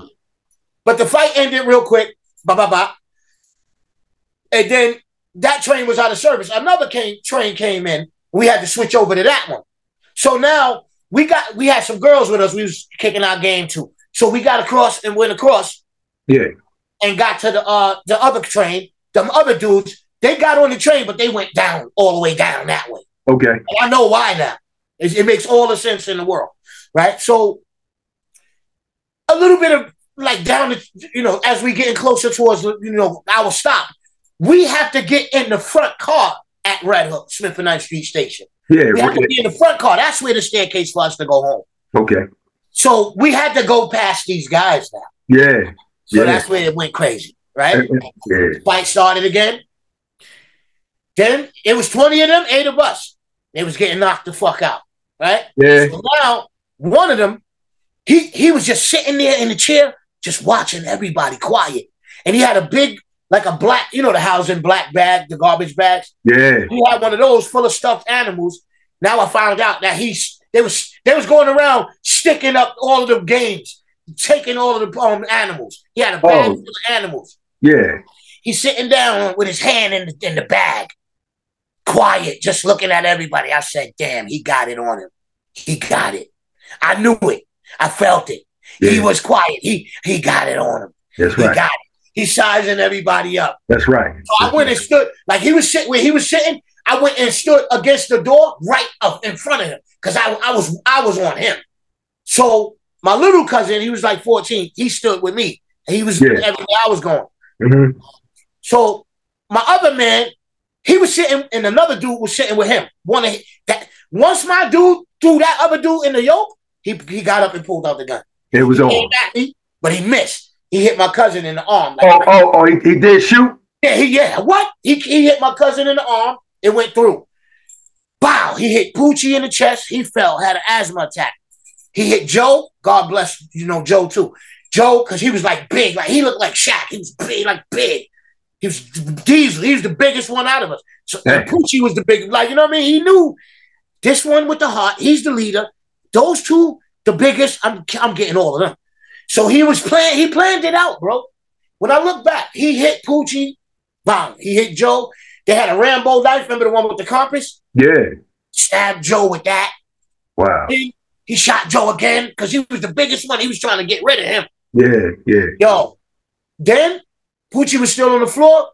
Speaker 2: but the fight ended real quick. And then that train was out of service. Another train came in. We had to switch over to that one. So now we had some girls with us. We was kicking our game too. So we got across and went across. Yeah. And got to the other train. Them other dudes, they got on the train, but they went down, all the way down that way. Okay. And I know why now. It makes all the sense in the world, right? So a little bit of like down, you know, as we getting closer towards, you know, our stop, we have to get in the front car at Red Hook, Smith and 9th Street Station. Yeah. We have to be in the front car. That's where the staircase for us to go home. Okay. So we had to go past these guys now. Yeah. So that's where it went crazy, right? Yeah. Fight started again. Then it was 20 of them, 8 of us. They was getting knocked the fuck out, right? Yeah. So now one of them, he was just sitting there in the chair, just watching everybody quiet. And he had a big, like a black, you know, the housing black bag, the garbage bags. Yeah. He had one of those full of stuffed animals. Now I found out that they was going around sticking up all of the games, taking all of the animals. He had a bag full of animals. Yeah. He's sitting down with his hand in the bag, quiet, just looking at everybody. I said, damn, he got it on him. He got it. I knew it. I felt it. Yeah. He was quiet. He got it on him. That's right. He got it. He's sizing everybody up. That's right. So I went and stood, like he was sitting where he was sitting. I went and stood against the door right up in front of him because I was on him. So my little cousin, he was like 14. He stood with me. And he was everywhere I was going. Mm-hmm. So my other man, he was sitting, and another dude was sitting with him. Once my dude threw that other dude in the yoke, he got up and pulled out the gun. It was on. He came at me, but he missed. He hit my cousin in the arm. Like, he did shoot? Yeah, what? He hit my cousin in the arm. It went through. Wow, he hit Poochie in the chest. He fell, had an asthma attack. He hit Joe. God bless, you know, Joe too. Joe, because he was like big. Like he looked like Shaq. He was big, like big. He was Diesel. He was the biggest one out of us. So Poochie was the big, like, you know what I mean? He knew this one with the heart. He's the leader. Those two, the biggest. I'm getting all of them. So he planned it out, bro. When I look back, he hit Poochie, bang. He hit Joe. They had a Rambo knife. Remember the one with the compass? Yeah. Stabbed Joe with that. Wow. He shot Joe again because he was the biggest one. He was trying to get rid of him. Yeah. Yo, then Poochie was still on the floor.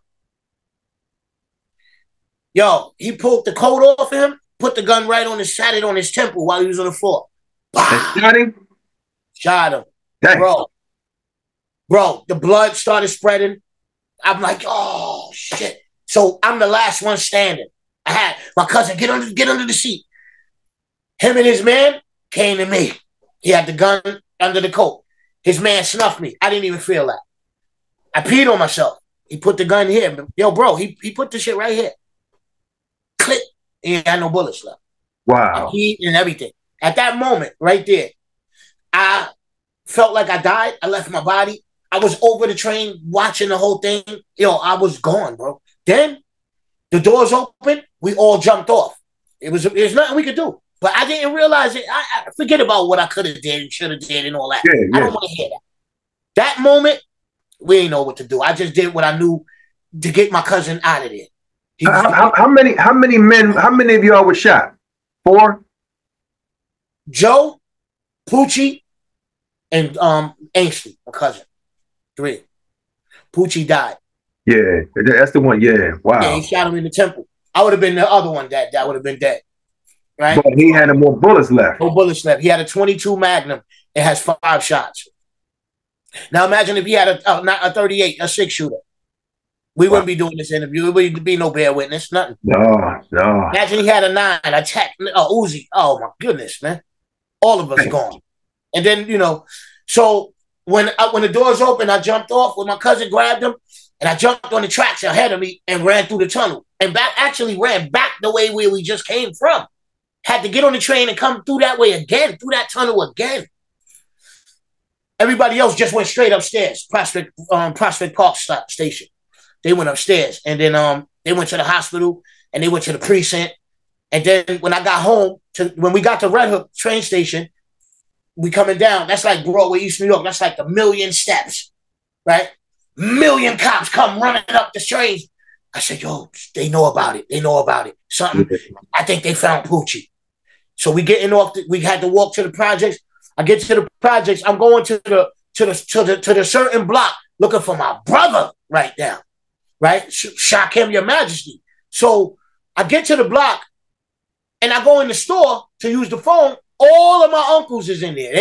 Speaker 2: Yo, he pulled the coat off him, put the gun right on sat it on his temple while he was on the floor. Shot him? Shot him. Dang. Bro, the blood started spreading. I'm like, oh, shit. So I'm the last one standing. I had my cousin get under the seat. Him and his man came to me. He had the gun under the coat. His man snuffed me. I didn't even feel that. I peed on myself. He put the gun here. Yo, bro, he put the shit right here. Click. He ain't had no bullets left.
Speaker 1: Wow.
Speaker 2: And everything. At that moment, right there, I felt like I died. I left my body. I was over the train watching the whole thing. Yo, I was gone, bro. Then the doors opened. We all jumped off. There's nothing we could do. But I didn't realize it. I forget about what I could have did and should have did and all that.
Speaker 1: Yeah.
Speaker 2: I don't want to hear that. That moment, we didn't know what to do. I just did what I knew to get my cousin out of there.
Speaker 1: How many of y'all were shot? 4?
Speaker 2: Joe, Poochie, and Ainsley, my cousin. 3. Poochie died.
Speaker 1: Yeah, that's the one. Yeah, wow.
Speaker 2: Yeah, he shot him in the temple. I would have been the other one that would have been dead. Right?
Speaker 1: But he had more bullets left.
Speaker 2: No bullets left. He had a 22 Magnum. It has 5 shots. Now imagine if he had a 38, a 6-shooter. We wouldn't be doing this interview. It wouldn't be no bear witness, nothing.
Speaker 1: No.
Speaker 2: Imagine he had a 9, a tech, Uzi. Oh my goodness, man. All of us gone. And then, so when the doors opened, I jumped off when my cousin grabbed him, and I jumped on the tracks ahead of me and ran through the tunnel. And ran back the way where we just came from. Had to get on the train and come through that way again, through that tunnel again. Everybody else just went straight upstairs, Prospect Park station. They went upstairs, and then they went to the hospital, and they went to the precinct. And then when I got home, when we got to Red Hook train station, we coming down. That's like Broadway, East New York. That's like 1,000,000 steps, right? 1,000,000 cops come running up the trains. I said, yo, they know about it. They know about it. Something. I think they found Poochie. So we getting off. We had to walk to the projects. I get to the projects. I'm going to the certain block looking for my brother right now. Right? Shock him, your majesty. So I get to the block and I go in the store to use the phone. All of my uncles is in there.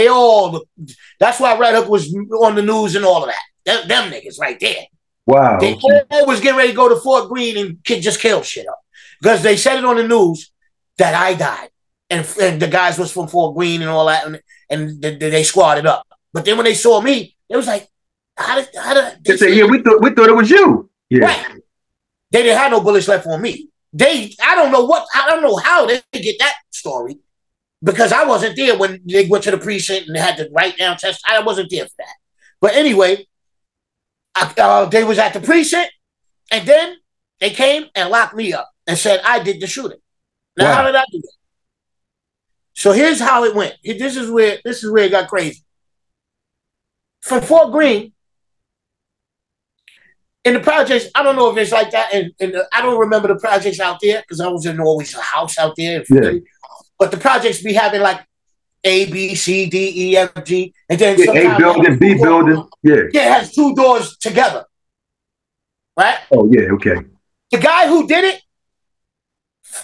Speaker 2: That's why Red Hook was on the news and all of that. Them niggas right there.
Speaker 1: Wow.
Speaker 2: They all was getting ready to go to Fort Greene and just kill shit up. Because they said it on the news that I died. And the guys was from Fort Greene and all that. And they squatted up. But then when they saw me, it was like, how did
Speaker 1: they say, yeah, we thought it was you. Yeah.
Speaker 2: Right. They didn't have no bullets left on me. I don't know how they get that story. Because I wasn't there when they went to the precinct and they had to write down tests. I wasn't there for that. But anyway, they was at the precinct, and then they came and locked me up and said I did the shooting. Now, How did I do that? So here's how it went. This is where it got crazy. From Fort Greene, in the projects, I don't know if it's like that, and I don't remember the projects out there because I was in always a house out there.
Speaker 1: Yeah.
Speaker 2: But the projects be having like A, B, C, D, E, F, G, and then
Speaker 1: A building, B building. Yeah.
Speaker 2: Yeah, it has 2 doors together. Right?
Speaker 1: Oh, yeah, okay.
Speaker 2: The guy who did it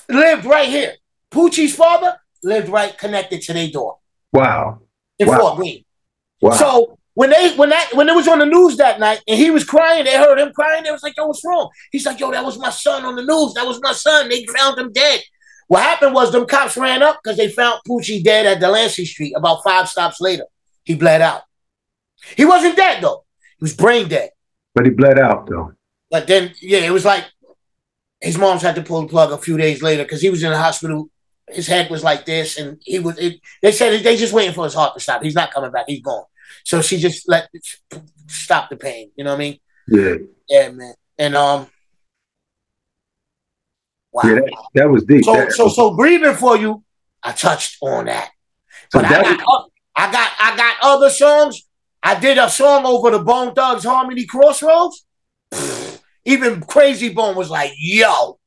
Speaker 2: lived right here. Poochie's father lived right connected to their door.
Speaker 1: Wow.
Speaker 2: In Fort Greene.
Speaker 1: Wow.
Speaker 2: So when it was on the news that night and he was crying, they heard him crying, they was like, yo, what's wrong? He's like, yo, that was my son on the news. That was my son. They found him dead. What happened was them cops ran up because they found Poochie dead at Delancey Street about 5 stops later. He bled out. He wasn't dead, though. He was brain dead.
Speaker 1: But he bled out, though.
Speaker 2: But then, yeah, it was like his mom's had to pull the plug a few days later because he was in the hospital. His head was like this, and they said they just waiting for his heart to stop. He's not coming back. He's gone. So she just stop the pain. You know what I mean?
Speaker 1: Yeah.
Speaker 2: Yeah, man. And wow.
Speaker 1: Yeah, that was deep.
Speaker 2: So grieving for you, I touched on that.
Speaker 1: So
Speaker 2: but I got other songs. I did a song over the Bone Thugs Harmony Crossroads. Even Crazy Bone was like, yo,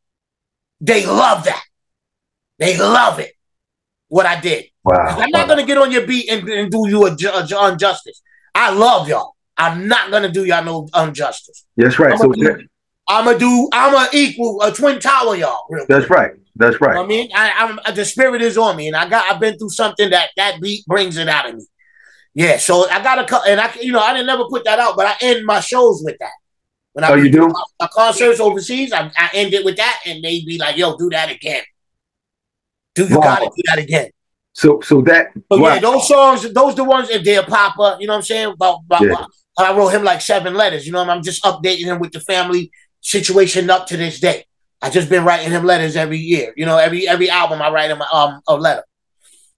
Speaker 2: they love that. They love it. What I did.
Speaker 1: Wow.
Speaker 2: I'm not going to get on your beat and do you a injustice. I love y'all. I'm not going to do y'all no injustice.
Speaker 1: That's right.
Speaker 2: I'm a equal, a twin tower, y'all.
Speaker 1: That's right. That's right.
Speaker 2: You know what I mean, the spirit is on me, and I've been through something that beat brings it out of me. Yeah, so I got and I didn't never put that out, but I end my shows with that. When I do my concerts overseas, I end it with that, and they be like, "Yo, do that again. You gotta do that again."
Speaker 1: So
Speaker 2: yeah, those songs, those the ones if they're pop up. You know what I'm saying? I wrote him like 7 letters. You know, I'm just updating him with the family situation up to this day. I just been writing him letters every year. You know, every album I write him a letter.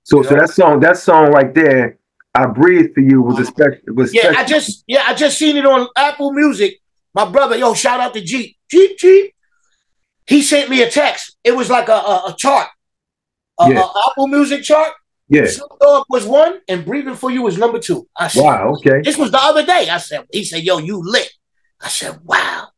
Speaker 1: So that song right there, "I Breathe for You" was special.
Speaker 2: I just seen it on Apple Music. My brother, shout out to Jeep. He sent me a text. It was like a chart, a Apple Music chart.
Speaker 1: Yeah,
Speaker 2: Snoop Dogg was 1, and "Breathing for You" was number 2. I said,
Speaker 1: "Wow, okay."
Speaker 2: This was the other day. He said, "Yo, you lit." I said, "Wow."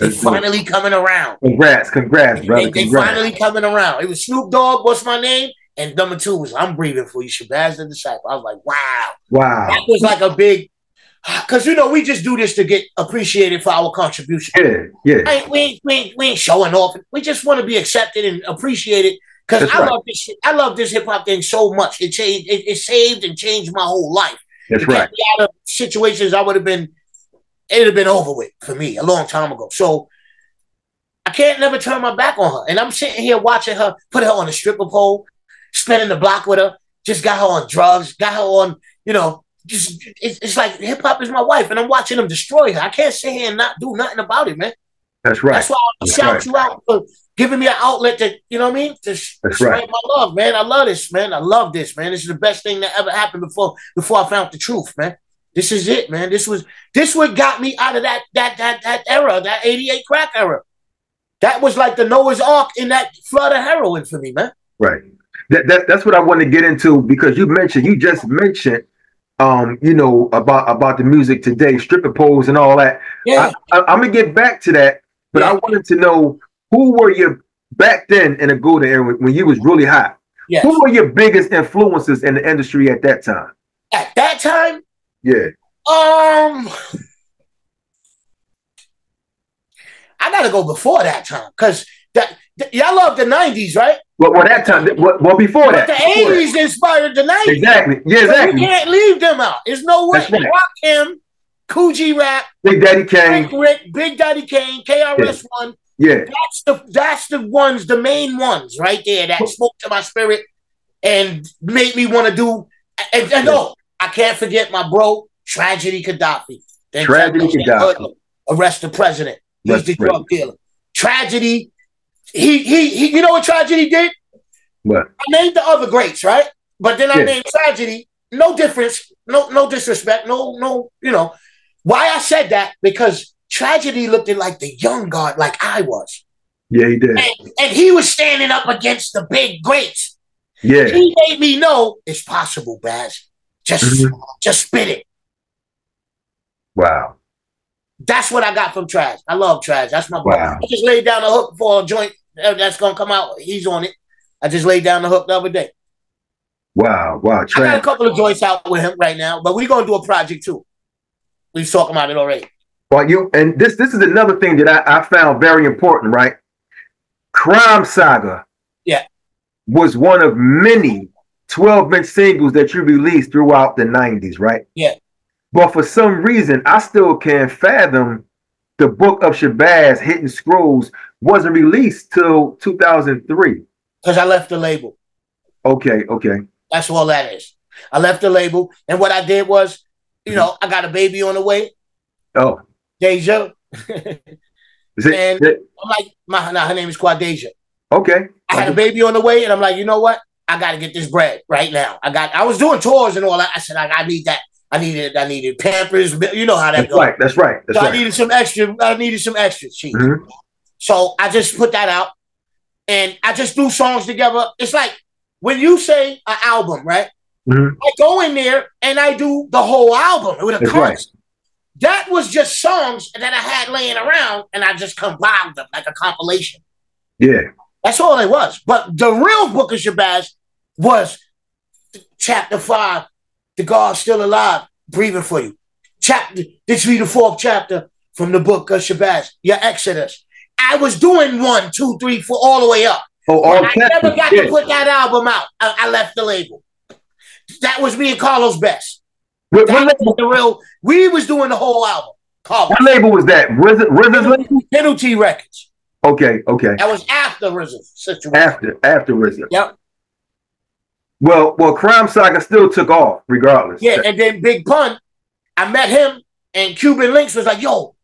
Speaker 2: They finally coming around.
Speaker 1: Congrats, brother.
Speaker 2: They finally coming around. It was Snoop Dogg, "What's My Name?" And number 2 was "I'm Breathing for You," Shabazz the Disciple. I was like, wow. That was like a big, because we just do this to get appreciated for our contribution.
Speaker 1: Yeah.
Speaker 2: We ain't showing off. We just want to be accepted and appreciated. Because love this shit. I love this hip hop thing so much. It saved and changed my whole life.
Speaker 1: That's right.
Speaker 2: Out of situations it would have been over with for me a long time ago. So I can't never turn my back on her. And I'm sitting here watching her, put her on a stripper pole, spinning the block with her, just got her on drugs, got her on, it's like hip hop is my wife, and I'm watching them destroy her. I can't sit here and not do nothing about it, man.
Speaker 1: That's right.
Speaker 2: That's why I shout you out for giving me an outlet to, to spread my love, man. I love this, man. I love this, man. This is the best thing that ever happened before I found the truth, man. This is it, man. This what got me out of that era, that 88 crack era. That was like the Noah's Ark in that flood of heroin for me, man.
Speaker 1: Right. That's what I want to get into, because you just mentioned about the music today, stripper poles and all that.
Speaker 2: Yeah.
Speaker 1: I'm gonna get back to that, but I wanted to know, who were you back then in the golden era when you was really hot?
Speaker 2: Yes.
Speaker 1: Who were your biggest influences in the industry at that time?
Speaker 2: At that time?
Speaker 1: Yeah.
Speaker 2: I gotta go before that time, because y'all love the 90s, right?
Speaker 1: Well, that time. Well, before that.
Speaker 2: The 80s inspired the 90s.
Speaker 1: Exactly. Yeah, exactly.
Speaker 2: So you can't leave them out. There's no way.
Speaker 1: Right.
Speaker 2: Rakim, Kool G Rap,
Speaker 1: Big Daddy Kane,
Speaker 2: Big Daddy Kane, KRS-One.
Speaker 1: Yeah.
Speaker 2: That's the ones, the main ones right there that spoke to my spirit and made me want to do. And no, I can't forget my bro, Tragedy Gaddafi. Arrest the president. He's the drug dealer. Tragedy. He you know what Tragedy did?
Speaker 1: What?
Speaker 2: I named the other greats, right? But then I named Tragedy. No difference, no disrespect, no, Why I said that? Because Tragedy looked like the young guard, like I was.
Speaker 1: Yeah, he did.
Speaker 2: And he was standing up against the big greats.
Speaker 1: Yeah.
Speaker 2: He made me know it's possible, Baz. Just spit it.
Speaker 1: Wow.
Speaker 2: That's what I got from Trash. I love Trash. That's my brother. I just laid down the hook for a joint that's gonna come out. He's on it. I just laid down the hook the other day.
Speaker 1: Wow. Trash.
Speaker 2: I got a couple of joints out with him right now, but we're gonna do a project too. We was talking about it already.
Speaker 1: Well, this is another thing that I found very important, right? Crime Saga.
Speaker 2: Yeah.
Speaker 1: Was one of many 12-inch singles that you released throughout the 90s, right?
Speaker 2: Yeah.
Speaker 1: But for some reason, I still can't fathom the Book of Shabazz, Hidden Scrolls, wasn't released till 2003.
Speaker 2: Because I left the label.
Speaker 1: Okay.
Speaker 2: That's all that is. I left the label, and what I did was, I got a baby on the way.
Speaker 1: Oh.
Speaker 2: Deja.
Speaker 1: I'm
Speaker 2: like, her name is Quadeja.
Speaker 1: Okay.
Speaker 2: I had a baby on the way, and I'm like, you know what? I got to get this bread right now. I was doing tours and all that. I said, I need that. I needed Pampers. You know how that goes.
Speaker 1: That's right.
Speaker 2: I needed some extra cheese. Mm-hmm. So I just put that out, and I just threw songs together. It's like when you say an album, right? Mm-hmm. I go in there and I do the whole album with a chorus. Right. That was just songs that I had laying around, and I just compiled them like a compilation.
Speaker 1: Yeah. That's
Speaker 2: all it was. But the real Book of Shabazz was chapter 5, The God's Still Alive, Breathing for You. This be the 4th chapter from the Book of Shabazz, your Exodus. I was doing 1, 2, 3, 4, all the way up. I never got to put that album out. I left the label. That was me and Carlos Best. We was doing the whole album. Carlos.
Speaker 1: What label was that? RZA's label?
Speaker 2: Penalty Records.
Speaker 1: Okay, okay.
Speaker 2: That was after RZA's situation.
Speaker 1: After RZA.
Speaker 2: Yep.
Speaker 1: Well, Crime Saga still took off regardless.
Speaker 2: Yeah, and then Big Pun, I met him, and Cuban Links was like, yo,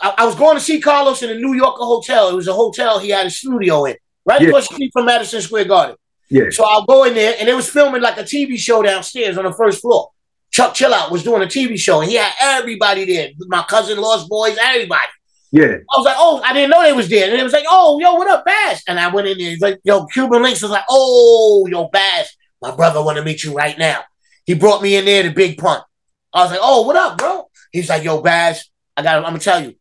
Speaker 2: I was going to see Carlos in a New Yorker hotel. It was a hotel he had a studio in, right across the street from Madison Square Garden.
Speaker 1: Yeah.
Speaker 2: So I'll go in there, and they was filming like a TV show downstairs on the first floor. Chuck Chillout was doing a TV show, and he had everybody there. My cousin, Lost Boys, everybody.
Speaker 1: Yeah.
Speaker 2: I was like, oh, I didn't know they was there. And it was like, oh, yo, what up, Bass? And I went in there. He's like, yo, Cuban Links was like, oh, yo, Bass, my brother want to meet you right now. He brought me in there to Big Pun. I was like, oh, what up, bro? He's like, yo, Bass, I'm going to tell you,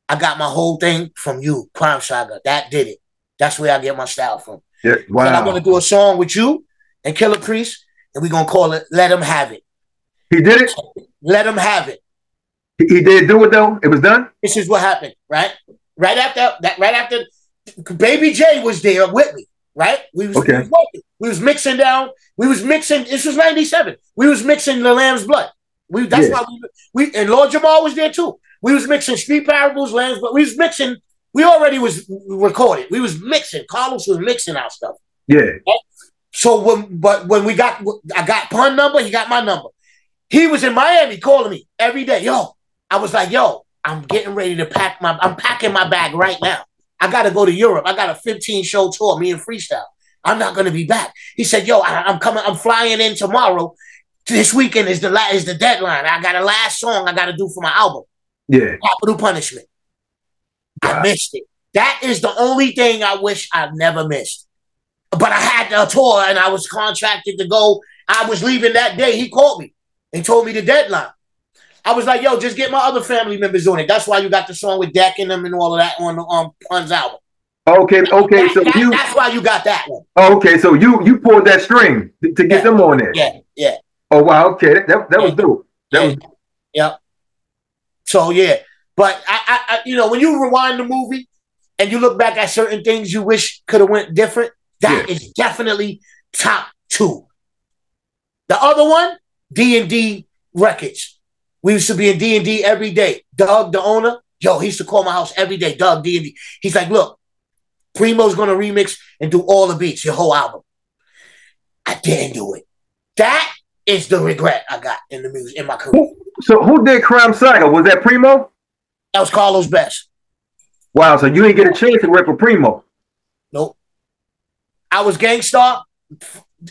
Speaker 2: I got my whole thing from you, Crime Saga. That did it. That's where I get my style from.
Speaker 1: Yeah, wow.
Speaker 2: And I'm going to do a song with you and Killer Priest, and we're going to call it Let Him Have It.
Speaker 1: He did it?
Speaker 2: Let Him Have It.
Speaker 1: He did do it, though? It was done?
Speaker 2: This is what happened, right? Right after Baby J was there with me, right? We was mixing down. This was 97. We was mixing The Lamb's Blood. That's why we and Lord Jamal was there too. We was mixing Street Parables, Lamb's Blood. We was mixing. We already was recorded. We was mixing. Carlos was mixing our stuff.
Speaker 1: Yeah.
Speaker 2: Right? So when I got Pun number, he got my number. He was in Miami calling me every day. Yo, I was like, yo, I'm getting ready to I'm packing my bag right now. I got to go to Europe. I got a 15-show tour, me and Freestyle. I'm not going to be back. He said, yo, I'm coming. I'm flying in tomorrow. This weekend is the deadline. I got a last song I got to do for my album.
Speaker 1: Yeah.
Speaker 2: Capital Punishment. I missed it. That is the only thing I wish I never missed. But I had a tour and I was contracted to go. I was leaving that day. He called me and told me the deadline. I was like, yo, just get my other family members on it. That's why you got the song with Deck in them and all of that on Pun's album.
Speaker 1: Okay. That's
Speaker 2: why you got that one.
Speaker 1: Okay, so you pulled that string to get them on there.
Speaker 2: Yeah.
Speaker 1: Oh wow, okay. That was dope.
Speaker 2: Yep. So yeah. But I when you rewind the movie and you look back at certain things you wish could have went different, that is definitely top 2. The other one, D&D Records. We used to be in D&D every day. Doug, the owner, he used to call my house every day. Doug, D&D. He's like, look, Primo's going to remix and do all the beats, your whole album. I didn't do it. That is the regret I got in the music, in my career.
Speaker 1: So who did Crime Saga? Was that Primo?
Speaker 2: That was Carlos Best.
Speaker 1: Wow, so you didn't get a chance to work with Primo?
Speaker 2: Nope. I was Gangstar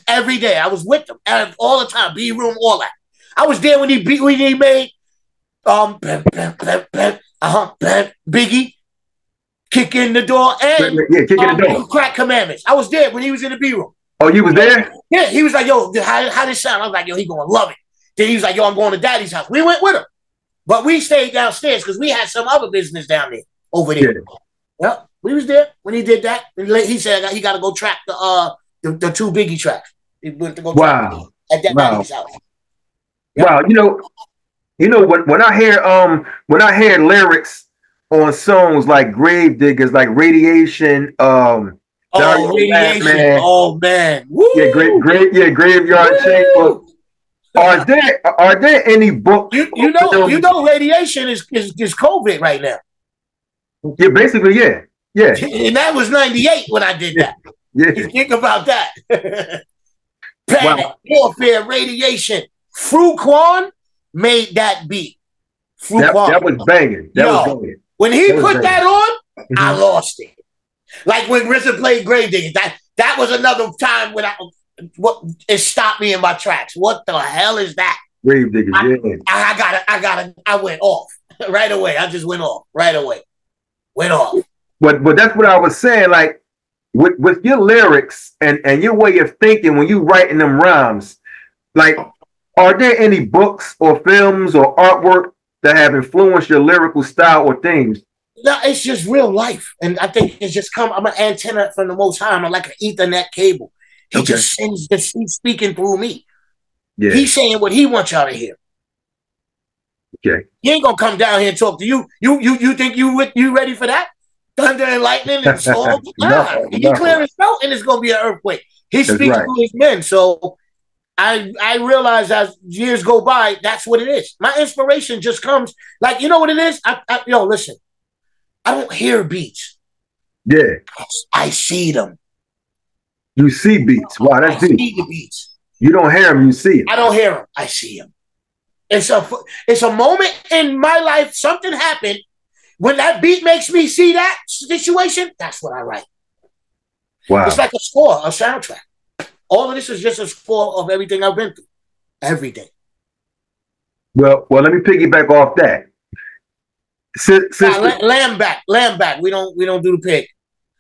Speaker 2: every day. I was with them all the time. B-Room, all that. I was there when he made Biggie, Kick in the Door, and
Speaker 1: Kick in the Door.
Speaker 2: Crack Commandments. I was there when he was in the B-Room.
Speaker 1: Oh, you was there?
Speaker 2: Yeah, he was like, yo, how this sound? I was like, yo, he gonna love it. Then he was like, yo, I'm going to Daddy's house. We went with him. But we stayed downstairs because we had some other business down there, over there. Yeah. Yep, we was there when he did that. And he said he got to go track the 2 Biggie tracks. He went to go track at Daddy's house. Yep.
Speaker 1: Wow, when I hear lyrics on songs like Grave Diggers, like Radiation,
Speaker 2: Radiation,
Speaker 1: man.
Speaker 2: Oh man, woo!
Speaker 1: Yeah, Graveyard Chamber. Are there any books?
Speaker 2: You know, Radiation is COVID right now.
Speaker 1: Yeah, basically, yeah.
Speaker 2: And that was 98 when I did that.
Speaker 1: Yeah.
Speaker 2: You think about that. Panic, Warfare, Radiation. Fruquan made that beat.
Speaker 1: That was banging. Was banging.
Speaker 2: When he put that on, I lost it. Like when RZA played Grave Diggers. That was another time when it stopped me in my tracks. What the hell is that?
Speaker 1: Grave Diggers,
Speaker 2: I went off right away. I just went off right away. Went off.
Speaker 1: But that's what I was saying. Like with your lyrics and your way of thinking when you writing them rhymes, like, are there any books or films or artwork that have influenced your lyrical style or themes?
Speaker 2: No, it's just real life. And I think it's just I'm an antenna from the Most High. I'm like an Ethernet cable. He just sings he's speaking through me. Yeah. He's saying what he wants y'all to hear.
Speaker 1: Okay.
Speaker 2: He ain't gonna come down here and talk to you. You think you ready for that? Thunder and lightning and storm? He clear his throat and it's gonna be an earthquake. He's speaking to his men. So I realize as years go by, that's what it is. My inspiration just comes like, you know what it is? Yo, listen, I don't hear beats.
Speaker 1: Yeah.
Speaker 2: I see them.
Speaker 1: You see beats. Wow, that's deep.
Speaker 2: I see the beats.
Speaker 1: You don't hear them, you see them.
Speaker 2: I don't hear them. I see them. It's a moment in my life, something happened. When that beat makes me see that situation, that's what I write.
Speaker 1: Wow.
Speaker 2: It's like a score, a soundtrack. All of this is just a score of everything I've been through. Every day.
Speaker 1: Well, let me piggyback off that.
Speaker 2: Lamb back. We don't do the pig.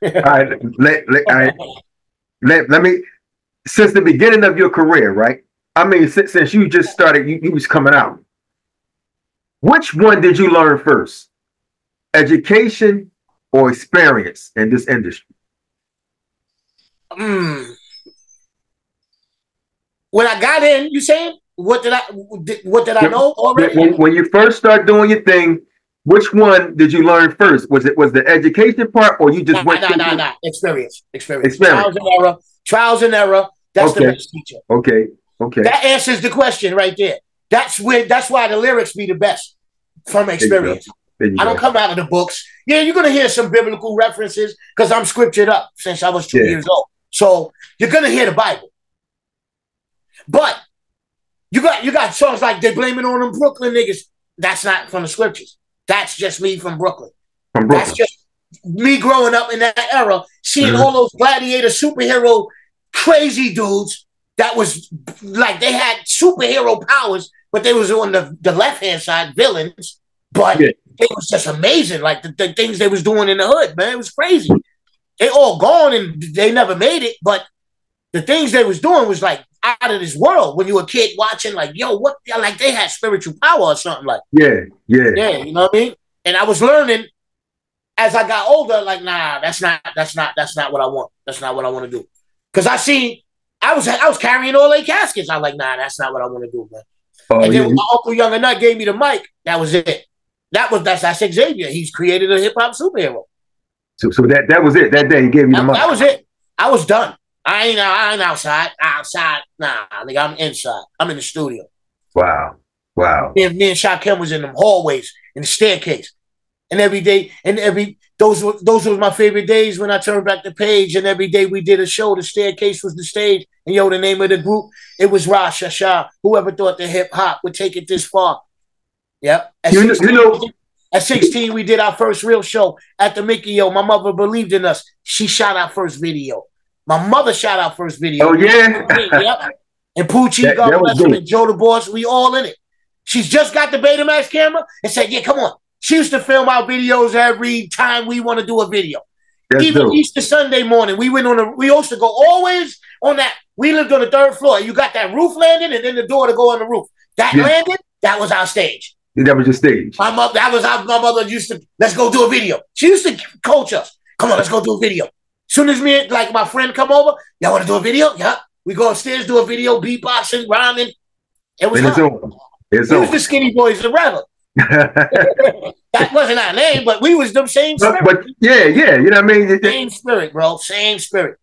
Speaker 1: All right, let me. Since the beginning of your career, right? I mean, since you just started, you was coming out. Which one did you learn first? Education or experience in this industry?
Speaker 2: When I got in, you saying what did I know already?
Speaker 1: When you first start doing your thing, which one did you learn first? Was the education part, or you just went?
Speaker 2: Nah. Experience. Trials and error. That's the best teacher.
Speaker 1: Okay.
Speaker 2: That answers the question right there. That's why the lyrics be the best from experience. I don't come out of the books. Yeah, you're gonna hear some biblical references because I'm scriptured up since I was 2 years old. So you're gonna hear the Bible. But you got songs like They Blame It on Them Brooklyn Niggas. That's not from the scriptures. That's just me from Brooklyn. That's just me growing up in that era, seeing all those gladiator superhero crazy dudes that was like they had superhero powers, but they was on the left-hand side, villains. But it was just amazing, like the things they was doing in the hood, man. It was crazy. They all gone and they never made it, but the things they was doing was like out of this world. When you were a kid watching, like, yo, what? Like they had spiritual power or something like.
Speaker 1: Yeah.
Speaker 2: You know what I mean? And I was learning as I got older, like, nah, that's not what I want. That's not what I want to do. Because I was carrying all their caskets. I was like, nah, that's not what I want to do, man. And then when my Uncle Young and Nut gave me the mic, that was it. That's Xavier. He's created a hip hop superhero.
Speaker 1: So that was it. That day he gave me the mic.
Speaker 2: That was it. I was done. I ain't outside. Nah, nigga, I'm inside. I'm in the studio.
Speaker 1: Wow.
Speaker 2: Me and Shaquem was in them hallways, in the staircase. And every day, those were my favorite days when I turned back the page, and every day we did a show, the staircase was the stage. And yo, the name of the group, it was Rasha Shah. Whoever thought that hip hop would take it this far? Yep. At 16, we did our first real show at the Mickey. Yo, my mother believed in us. She shot our first video. My mother shot our first video.
Speaker 1: Oh, yeah?
Speaker 2: Yep. And Poochie, God bless him, and Joe the Boss, we all in it. She's just got the Betamax camera and said, yeah, come on. She used to film our videos every time we want to do a video. That's even dope. Easter Sunday morning, we used to go always on that. We lived on the 3rd floor. You got that roof landing and then the door to go on the roof. That landing, that was our stage.
Speaker 1: That was your stage.
Speaker 2: My mother used to, let's go do a video. She used to coach us. Come on, let's go do a video. Soon as me, like my friend come over, y'all want to do a video? Yep. We go upstairs, do a video, beatboxing, rhyming. It was It was the Skinny Boys of Rebel. That wasn't our name, but we was the same spirit.
Speaker 1: But yeah, you know what I mean?
Speaker 2: Same spirit, bro. Same spirit.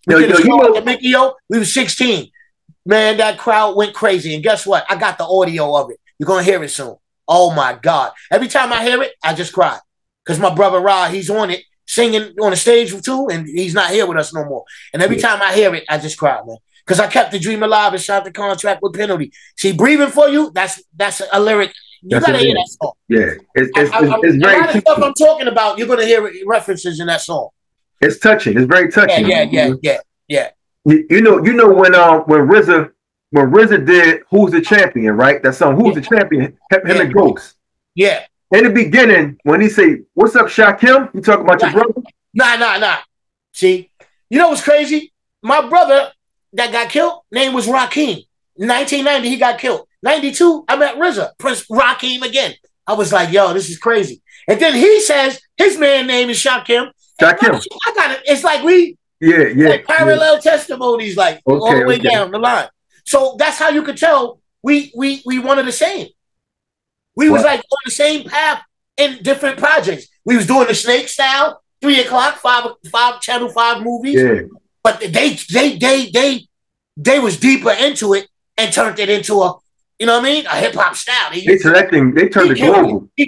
Speaker 2: We did a show at the Mickey, we was 16. Man, that crowd went crazy. And guess what? I got the audio of it. You're going to hear it soon. Oh, my God. Every time I hear it, I just cry. Because my brother Ra, he's on it, singing on the stage too, and he's not here with us no more. And every time I hear it, I just cry, man. Because I kept the dream alive and signed the contract with penalty. See, breathing for you, that's a lyric. You got to hear that song.
Speaker 1: Yeah. It's very
Speaker 2: a lot of stuff I'm talking about, you're going to hear references in that song.
Speaker 1: It's touching. It's very touching.
Speaker 2: Yeah.
Speaker 1: You know when RZA did Who's the Champion, right? That song, Who's the Champion, him and Ghost.
Speaker 2: Yeah.
Speaker 1: In the beginning, when he say, what's up, Shaquem? You talking about your brother?
Speaker 2: Nah. See, you know what's crazy? My brother that got killed, name was Rakim. In 1990, he got killed. 92, I met RZA, Prince Rakim again. I was like, yo, this is crazy. And then he says his man name is Shaquem. I got it. It's like we like parallel testimonies, like all the way down the line. So that's how you could tell we one of the same. We was like on the same path in different projects. We was doing the Snake style, 3 o'clock, 5 Channel 5 movies. Yeah. But they they was deeper into it and turned it into a, you know what I mean, a hip hop style.
Speaker 1: They turned it global.
Speaker 2: He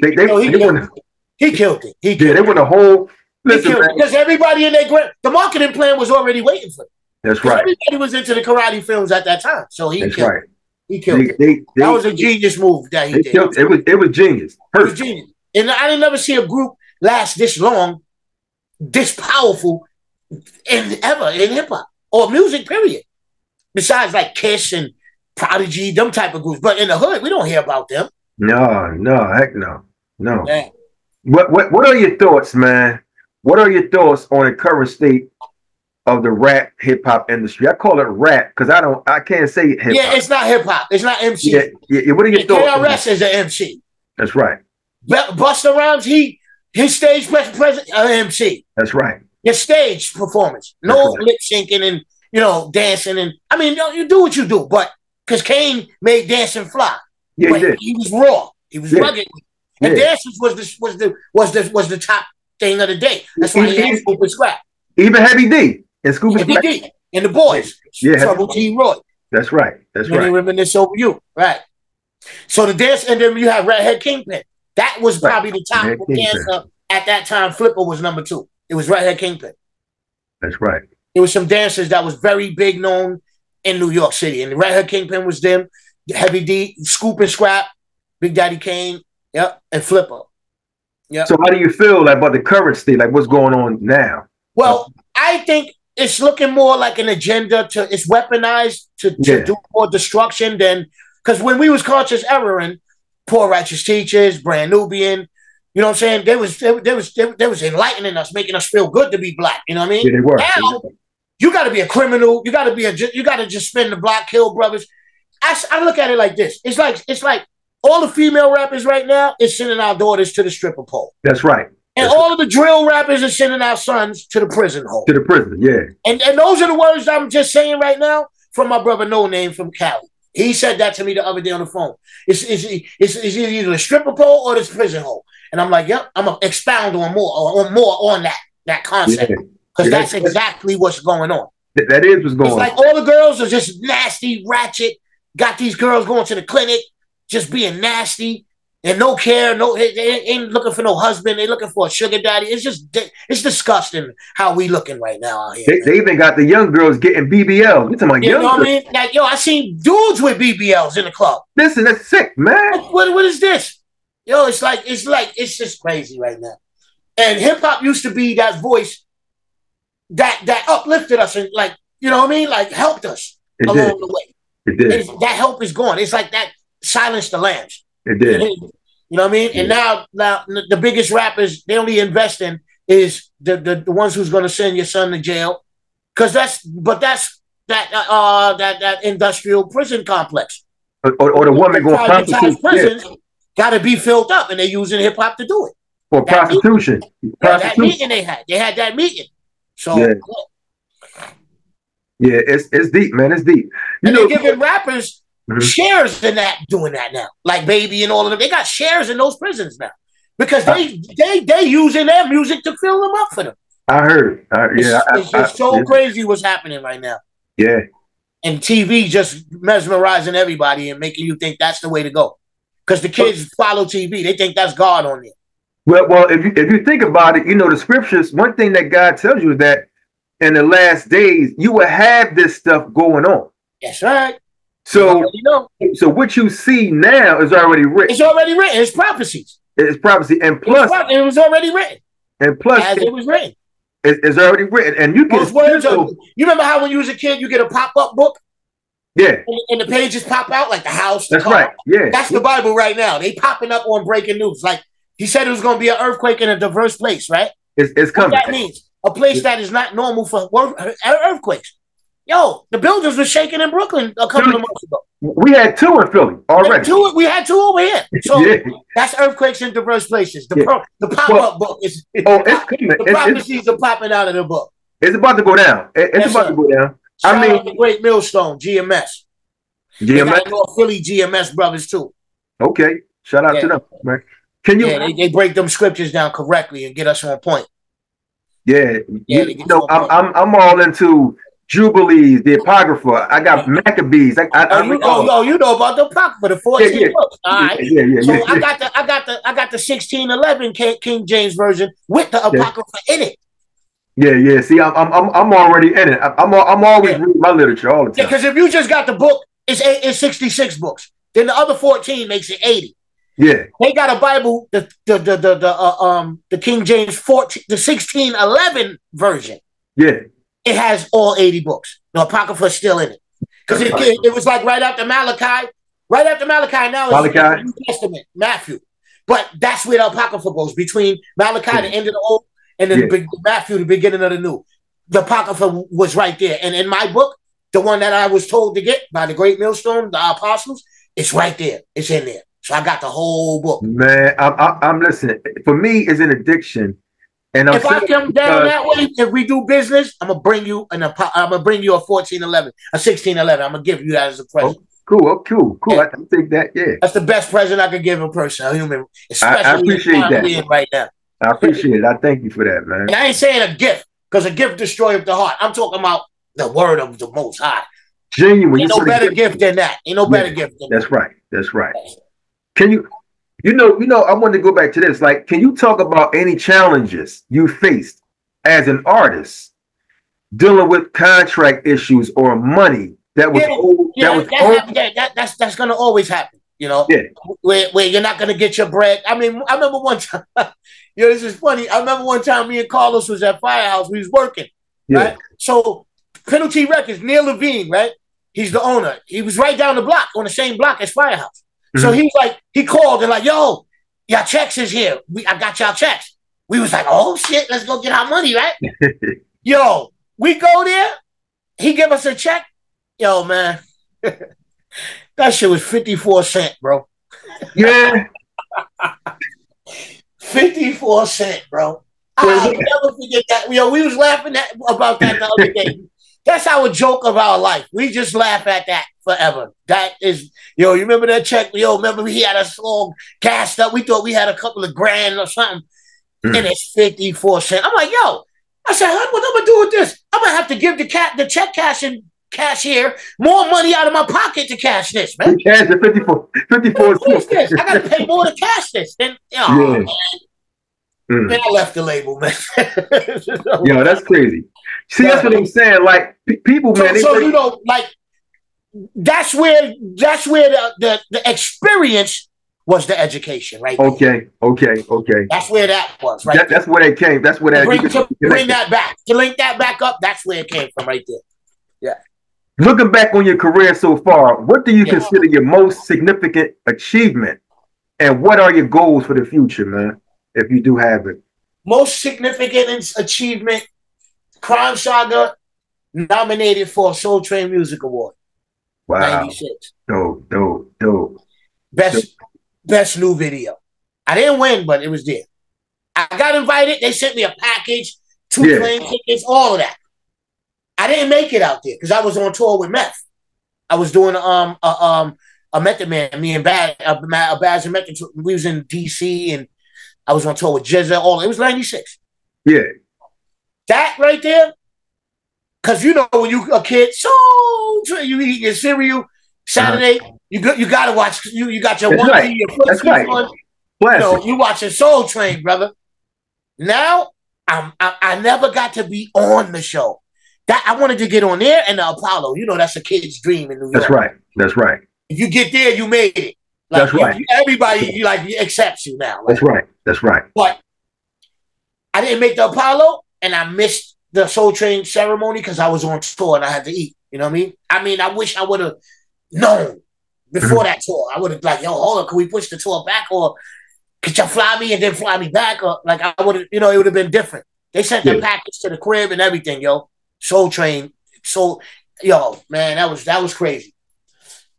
Speaker 2: killed it.
Speaker 1: They went a whole. Listen, man.
Speaker 2: Because everybody in the marketing plan was already waiting for it.
Speaker 1: That's right.
Speaker 2: Everybody was into the karate films at that time, so he killed it. He killed it. That was a genius move that he did.
Speaker 1: It was genius.
Speaker 2: It was genius. And I didn't ever see a group last this long, this powerful, ever in hip hop or music. Period. Besides like Kiss and Prodigy, them type of groups. But in the hood, we don't hear about them.
Speaker 1: No, heck no.
Speaker 2: Man.
Speaker 1: What are your thoughts, man? What are your thoughts on the current state of the rap hip hop industry? I call it rap because I can't say hip hop.
Speaker 2: Yeah, it's not hip hop. It's not MC.
Speaker 1: Yeah. What are your thoughts?
Speaker 2: KRS is an MC.
Speaker 1: That's right.
Speaker 2: Busta Rhymes, his stage presence, MC.
Speaker 1: That's right.
Speaker 2: Your stage performance, no lip syncing and dancing and you do what you do, but because Kane made dancing fly.
Speaker 1: Yeah, he did.
Speaker 2: He was raw. He was rugged, and dancing was the top thing of the day. That's why he had Scoop and Scrap.
Speaker 1: Even Heavy D and Scoop and Scrap.
Speaker 2: And the boys. Trouble T. Roy.
Speaker 1: That's right. That's right.
Speaker 2: They reminisce over you. Right. So the dance, and then you have Redhead Kingpin. That was probably the top dancer at that time. Flipper was number 2. It was Redhead Kingpin.
Speaker 1: That's right.
Speaker 2: There was some dancers that was very big known in New York City. And the Redhead Kingpin was them, Heavy D, Scoop and Scrap, Big Daddy Kane, and Flipper. Yep.
Speaker 1: So how do you feel about the current state, like what's going on now?
Speaker 2: Well, I think it's looking more like an agenda it's weaponized to do more destruction than, because when we was conscious erroring, Poor Righteous Teachers, Brand Nubian, you know what I'm saying? They was enlightening us, making us feel good to be black. You know what I mean?
Speaker 1: Yeah, they were.
Speaker 2: Now, you got to be a criminal. You got to just spin the block, kill brothers. I look at it like this. It's like all the female rappers right now is sending our daughters to the stripper pole.
Speaker 1: That's right.
Speaker 2: And all of the drill rappers are sending our sons to the prison hole.
Speaker 1: To the prison, yeah.
Speaker 2: And those are the words I'm just saying right now from my brother No Name from Cali. He said that to me the other day on the phone. It's either the stripper pole or this prison hole. And I'm like, yep, I'm going to expound on more on that concept. Because that's exactly what's going on.
Speaker 1: That is what's going on.
Speaker 2: It's like all the girls are just nasty, ratchet. Got these girls going to the clinic, just being nasty and no care. They ain't looking for no husband. They looking for a sugar daddy. It's disgusting how we looking right now out here.
Speaker 1: They even got the young girls getting BBLs. You talking about
Speaker 2: you know what I mean? Like, I seen dudes with BBLs in the club.
Speaker 1: Listen, that's sick, man.
Speaker 2: What is this? Yo, it's just crazy right now. And hip hop used to be that voice that uplifted us and you know what I mean? Like helped us along the way.
Speaker 1: It did.
Speaker 2: That help is gone. It's like that silenced the lambs.
Speaker 1: It did.
Speaker 2: You know what I mean? Yeah. And now the biggest rappers they only invest in is the ones who's going to send your son to jail, because that's that industrial prison complex.
Speaker 1: Or the woman going prostitute.
Speaker 2: Prisons got to be filled up, and they're using hip hop to do it.
Speaker 1: Or prostitution.
Speaker 2: That meeting they had that meeting. So.
Speaker 1: Yeah, it's deep, man. It's deep.
Speaker 2: They're giving rappers shares in that, doing that now. Like Baby and all of them. They got shares in those prisons now. Because they using their music to fill them up for them.
Speaker 1: I heard.
Speaker 2: It's so crazy what's happening right now.
Speaker 1: Yeah.
Speaker 2: And TV just mesmerizing everybody and making you think that's the way to go. Because the kids follow TV. They think that's God on there.
Speaker 1: Well, if you think about it, the scriptures, one thing that God tells you is that in the last days, you will have this stuff going on.
Speaker 2: That's right.
Speaker 1: So what you see now is already written.
Speaker 2: It's already written. It's prophecies.
Speaker 1: It's prophecy. And plus,
Speaker 2: it was already written.
Speaker 1: And plus,
Speaker 2: as it was written.
Speaker 1: It's already written. And you can
Speaker 2: you remember how when you was a kid, you get a pop-up book?
Speaker 1: Yeah.
Speaker 2: And the pages pop out, like the house.
Speaker 1: That's right. Yeah.
Speaker 2: That's the Bible right now. They popping up on breaking news. Like he said it was going to be an earthquake in a diverse place, right?
Speaker 1: It's coming.
Speaker 2: What that means? A place that is not normal for earthquakes. Yo, the buildings were shaking in Brooklyn a couple of months ago.
Speaker 1: We had 2 in Philly already.
Speaker 2: We had 2 over here. So that's earthquakes in diverse places. The pop-up book is.
Speaker 1: It's coming.
Speaker 2: The prophecies are popping out of the book.
Speaker 1: It's about to go down. It's about to go down.
Speaker 2: Shout out the Great Millstone, GMS. They got North Philly GMS brothers too.
Speaker 1: Okay, shout out to them, man. Can you?
Speaker 2: Yeah, they break them scriptures down correctly and get us on point.
Speaker 1: Yeah, I'm all into Jubilees, the Apocrypha. I got Maccabees.
Speaker 2: You know about the Apocrypha, the 14 books. All right. So I got the 1611 King James version with the Apocrypha in it.
Speaker 1: Yeah. See, I'm already in it. I'm always reading my literature all the time.
Speaker 2: Because if you just got the book, it's 66 books. Then the other 14 makes it 80.
Speaker 1: Yeah.
Speaker 2: They got a Bible, the King James 14, the 1611 version.
Speaker 1: Yeah.
Speaker 2: It has all 80 books. The Apocrypha is still in it. Because it was like right after Malachi. Right after Malachi now is the New Testament, Matthew. But that's where the Apocrypha goes, between Malachi, the end of the Old, and then Matthew, the beginning of the New. The Apocrypha was right there. And in my book, the one that I was told to get by the Great Millstone, the Apostles, it's right there. It's in there. So I got the whole book. Man,
Speaker 1: I'm listening. For me, it's an addiction. And
Speaker 2: if I come down that way, if we do business, I'm gonna bring you a 1411, a 1611. I'm gonna give you that as a present.
Speaker 1: Oh, cool. Yeah. I think that,
Speaker 2: that's the best present I could give a person, a human, especially
Speaker 1: I appreciate that
Speaker 2: right now.
Speaker 1: I appreciate it. I thank you for that, man.
Speaker 2: And I ain't saying a gift, because a gift destroys the heart. I'm talking about the word of the Most High.
Speaker 1: Genuine.
Speaker 2: Ain't no better gift than that. Ain't no better gift than
Speaker 1: that. That's right. Can you? You know, I wanted to go back to this. Like, can you talk about any challenges you faced as an artist dealing with contract issues or money that was that's going to always happen. You know, where you're not going to get your bread. I mean, I remember one time. This is funny. I remember one time me and Carlos was at Firehouse. We was working, right? So Penalty Records, Neil Levine, right? He's the owner. He was right down the block on the same block as Firehouse. So he's like, he called and like, yo, y'all checks is here. I got y'all checks. We was like, oh shit, let's go get our money, right? Yo, we go there. He give us a check. Yo, man, that shit was 54 cents, bro. Yeah.
Speaker 2: 54 cents, bro. I'll never forget that. Yo, we was laughing about that the other day. That's our joke of our life. We just laugh at that forever. That is, you remember that check? Remember he had us all gassed up. We thought we had a couple of grand or something. And it's 54 cents. I'm like, yo, I said, what am I going to do with this? I'm going to have to give the check cashier more money out of my pocket to cash this, man.
Speaker 1: Cash the 54
Speaker 2: cents. I got to pay more to cash this. Then, man. Man, I left the label, man.
Speaker 1: Yo, that's crazy. See, that's what I'm saying. Like, people, man.
Speaker 2: So like, that's where the experience was the education, right?
Speaker 1: Okay.
Speaker 2: That's where that was, right?
Speaker 1: That's where it came. That's where that
Speaker 2: bring that back. To link that back up, that's where it came from, right there. Yeah.
Speaker 1: Looking back on your career so far, what do you consider your most significant achievement? And what are your goals for the future, man? If you do have it.
Speaker 2: Most significant achievement, Crime Saga nominated for a Soul Train Music Award.
Speaker 1: Wow.
Speaker 2: 96.
Speaker 1: Dope.
Speaker 2: Best new video. I didn't win, but it was there. I got invited. They sent me a package, 2 plane tickets, all of that. I didn't make it out there because I was on tour with Meth. I was doing a Method Man. Me and Baz and Method. We was in DC and I was on tour with GZA. It was 96.
Speaker 1: Yeah.
Speaker 2: That right there, because when you a kid, so you eat your cereal Saturday, you gotta watch. You got your
Speaker 1: That's
Speaker 2: one
Speaker 1: right.
Speaker 2: your
Speaker 1: That's right.
Speaker 2: on. You watching Soul Train, brother. Now I never got to be on the show. That I wanted to get on there and the Apollo. That's a kid's dream in New York.
Speaker 1: That's right.
Speaker 2: If you get there, you made it. Like,
Speaker 1: that's right.
Speaker 2: Everybody accepts you now. Like,
Speaker 1: That's right.
Speaker 2: But I didn't make the Apollo, and I missed the Soul Train ceremony because I was on tour and I had to eat. You know what I mean? I wish I would have known before that tour. I would have like, yo, hold on, can we push the tour back, or could y'all fly me and then fly me back, or like I would have, it would have been different. They sent the package to the crib and everything, yo. Soul Train, man, that was crazy.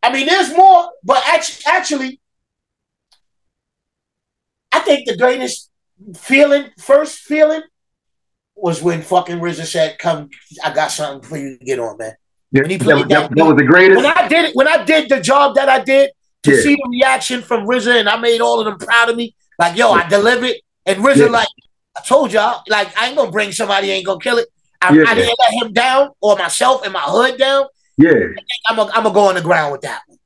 Speaker 2: I mean, there's more, but actually, I think the greatest first feeling, was when fucking RZA said, "Come, I got something for you to get on, man."
Speaker 1: Yeah, that was the greatest.
Speaker 2: When I did the job that I did, to see the reaction from RZA, and I made all of them proud of me. Like, yo, I delivered, and RZA, like, I told y'all, like, I ain't gonna bring somebody who ain't gonna kill it. I didn't let him down or myself and my hood down.
Speaker 1: Yeah.
Speaker 2: I think I'm gonna go on the ground with that one.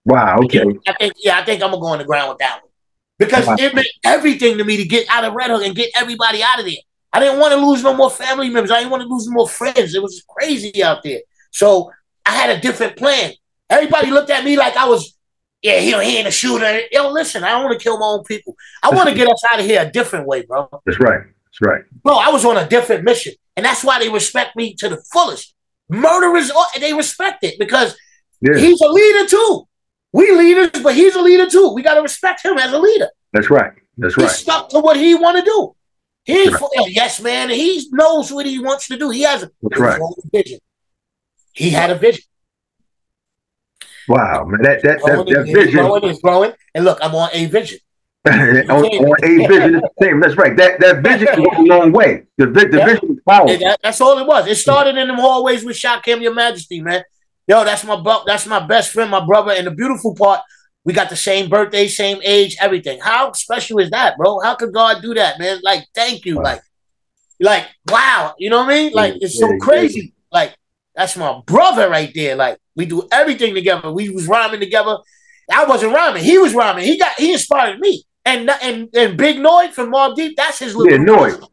Speaker 1: Wow. Okay.
Speaker 2: I think I'm gonna go on the ground with that one because it meant everything to me to get out of Red Hook and get everybody out of there. I didn't want to lose no more family members. I didn't want to lose no more friends. It was crazy out there. So I had a different plan. Everybody looked at me like I was, he ain't a shooter. Yo, listen, I don't want to kill my own people. I want to get us out of here a different way, bro.
Speaker 1: That's right. That's right.
Speaker 2: Bro, I was on a different mission. And that's why they respect me to the fullest. Murderers, they respect it because he's a leader too. We leaders, but he's a leader too. We got to respect him as a leader.
Speaker 1: That's right. That's right.
Speaker 2: He stuck to what he want to do. He ain't yes, man. He knows what he wants to do. He has a vision. He had a vision.
Speaker 1: Wow, man. That vision
Speaker 2: is growing. And look, I'm on a vision.
Speaker 1: on a vision. That's right. That vision goes a long way. The vision is powerful.
Speaker 2: That's all it was. It started in them hallways with Shakim, Your Majesty, man. Yo, that's my best friend, my brother. And the beautiful part, we got the same birthday, same age, everything. How special is that, bro? How could God do that, man? Like, thank you. Wow. Like, wow. You know what I mean? Like, it's so crazy. Like, that's my brother right there. Like, we do everything together. We was rhyming together. I wasn't rhyming. He was rhyming. He inspired me. And Big Noyd from Mobb Deep, that's his little
Speaker 1: Noyd.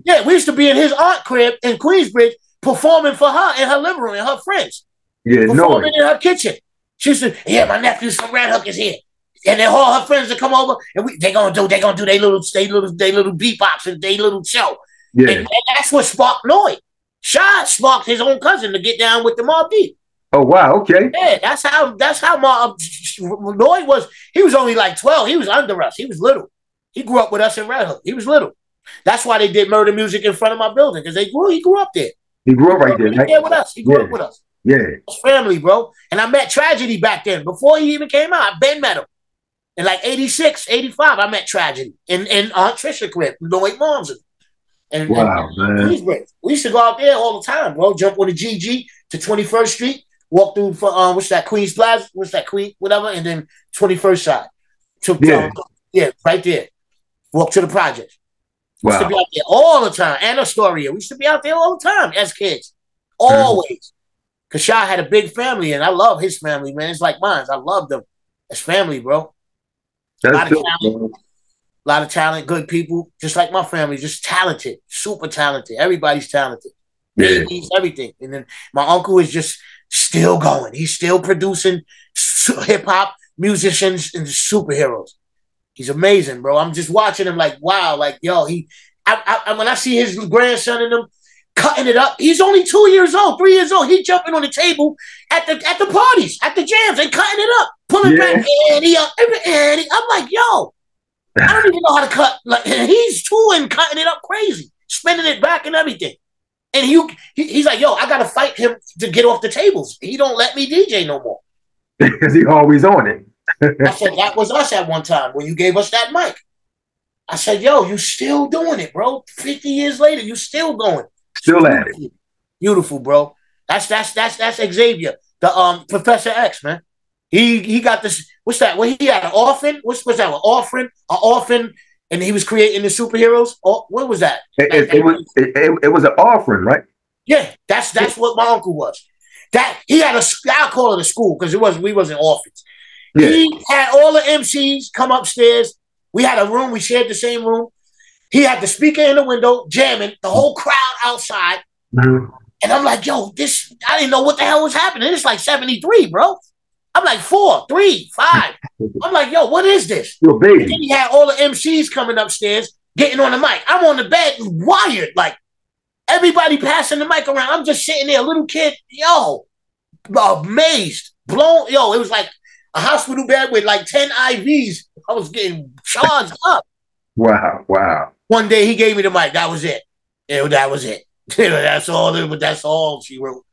Speaker 2: Yeah, we used to be in his aunt crib in Queensbridge performing for her in her living room and her friends.
Speaker 1: Yeah,
Speaker 2: performing in her kitchen. She used to, my nephew from Red Hook is here. And then all her friends to come over and they gonna do their little beatbox and their little show. Yeah. And that's what sparked Noyd. Sha sparked his own cousin to get down with the Mobb Deep.
Speaker 1: Oh wow, okay.
Speaker 2: Yeah, that's how Noyd was. He was only like 12. He was under us. He was little. He grew up with us in Red Hook. He was little. That's why they did murder music in front of my building, because he grew up there.
Speaker 1: He grew up right there, right?
Speaker 2: Yeah, with us. He grew up with us.
Speaker 1: Yeah.
Speaker 2: Family, bro. And I met Tragedy back then. Before he even came out, Ben met him. In like 86, 85, I met Tragedy in Aunt Trisha crib, Noyd Moms. And man. We used to go out there all the time, bro. Jump on the GG to 21st Street. Walk through for what's that, Queens Plaza? What's that, Queen, whatever, and then 21st side. Right there. Walk to the project. We used to be out there all the time. And Astoria. We used to be out there all the time as kids. Always. Because Sha had a big family, and I love his family, man. It's like mine. I love them as family, bro. A lot of talent, good people, just like my family, just talented, super talented. Everybody's talented. Yeah. He's everything. And then my uncle is just still going. He's still producing hip-hop musicians and superheroes. He's amazing, bro. I'm just watching him like, wow, like, yo, when I see his grandson and them cutting it up, he's only 2 years old, 3 years old. He's jumping on the table at the parties, at the jams, and cutting it up, pulling back, and I'm like, yo, I don't even know how to cut. Like, he's 2 and cutting it up crazy, spinning it back and everything. And he's like, yo, I got to fight him to get off the tables. He don't let me DJ no more.
Speaker 1: Because he always on it.
Speaker 2: I said, that was us at one time when you gave us that mic. I said, yo, you still doing it, bro. 50 years later, you still going.
Speaker 1: Still at it.
Speaker 2: Beautiful, bro. That's Xavier, the Professor X, man. He got this. What's that? Well, he had an orphan. What's that? An orphan. And he was creating the superheroes. Oh, what was that?
Speaker 1: It was an orphan, right?
Speaker 2: Yeah, that's what my uncle was. That he had I'll call it a school because we wasn't orphans. Yeah. He had all the MCs come upstairs. We had a room. We shared the same room. He had the speaker in the window jamming, the whole crowd outside. Mm-hmm. And I'm like, yo, I didn't know what the hell was happening. It's like 73, bro. I'm like 4, 3, 5. I'm like, yo, what is this?
Speaker 1: Yo, baby.
Speaker 2: And then he had all the MCs coming upstairs, getting on the mic. I'm on the bed, wired, like everybody passing the mic around. I'm just sitting there, a little kid, yo, amazed, blown. Yo, it was like a hospital bed with like 10 IVs. I was getting charged up.
Speaker 1: Wow.
Speaker 2: One day he gave me the mic. That was it. That was it. That's all she wrote.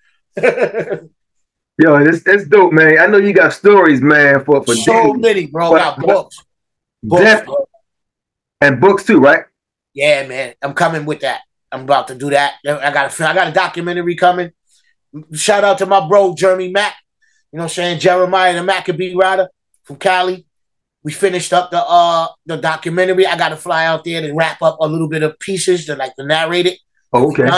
Speaker 1: Yo, that's dope, man. I know you got stories, man, for
Speaker 2: so many, bro. I got books.
Speaker 1: Bro. And books too, right?
Speaker 2: Yeah, man. I'm coming with that. I'm about to do that. I got a documentary coming. Shout out to my bro Jeremy Mack. You know what I'm saying? Jeremiah the Maccabee Rider from Cali. We finished up the documentary. I got to fly out there and wrap up a little bit of pieces to narrate it.
Speaker 1: Oh, okay.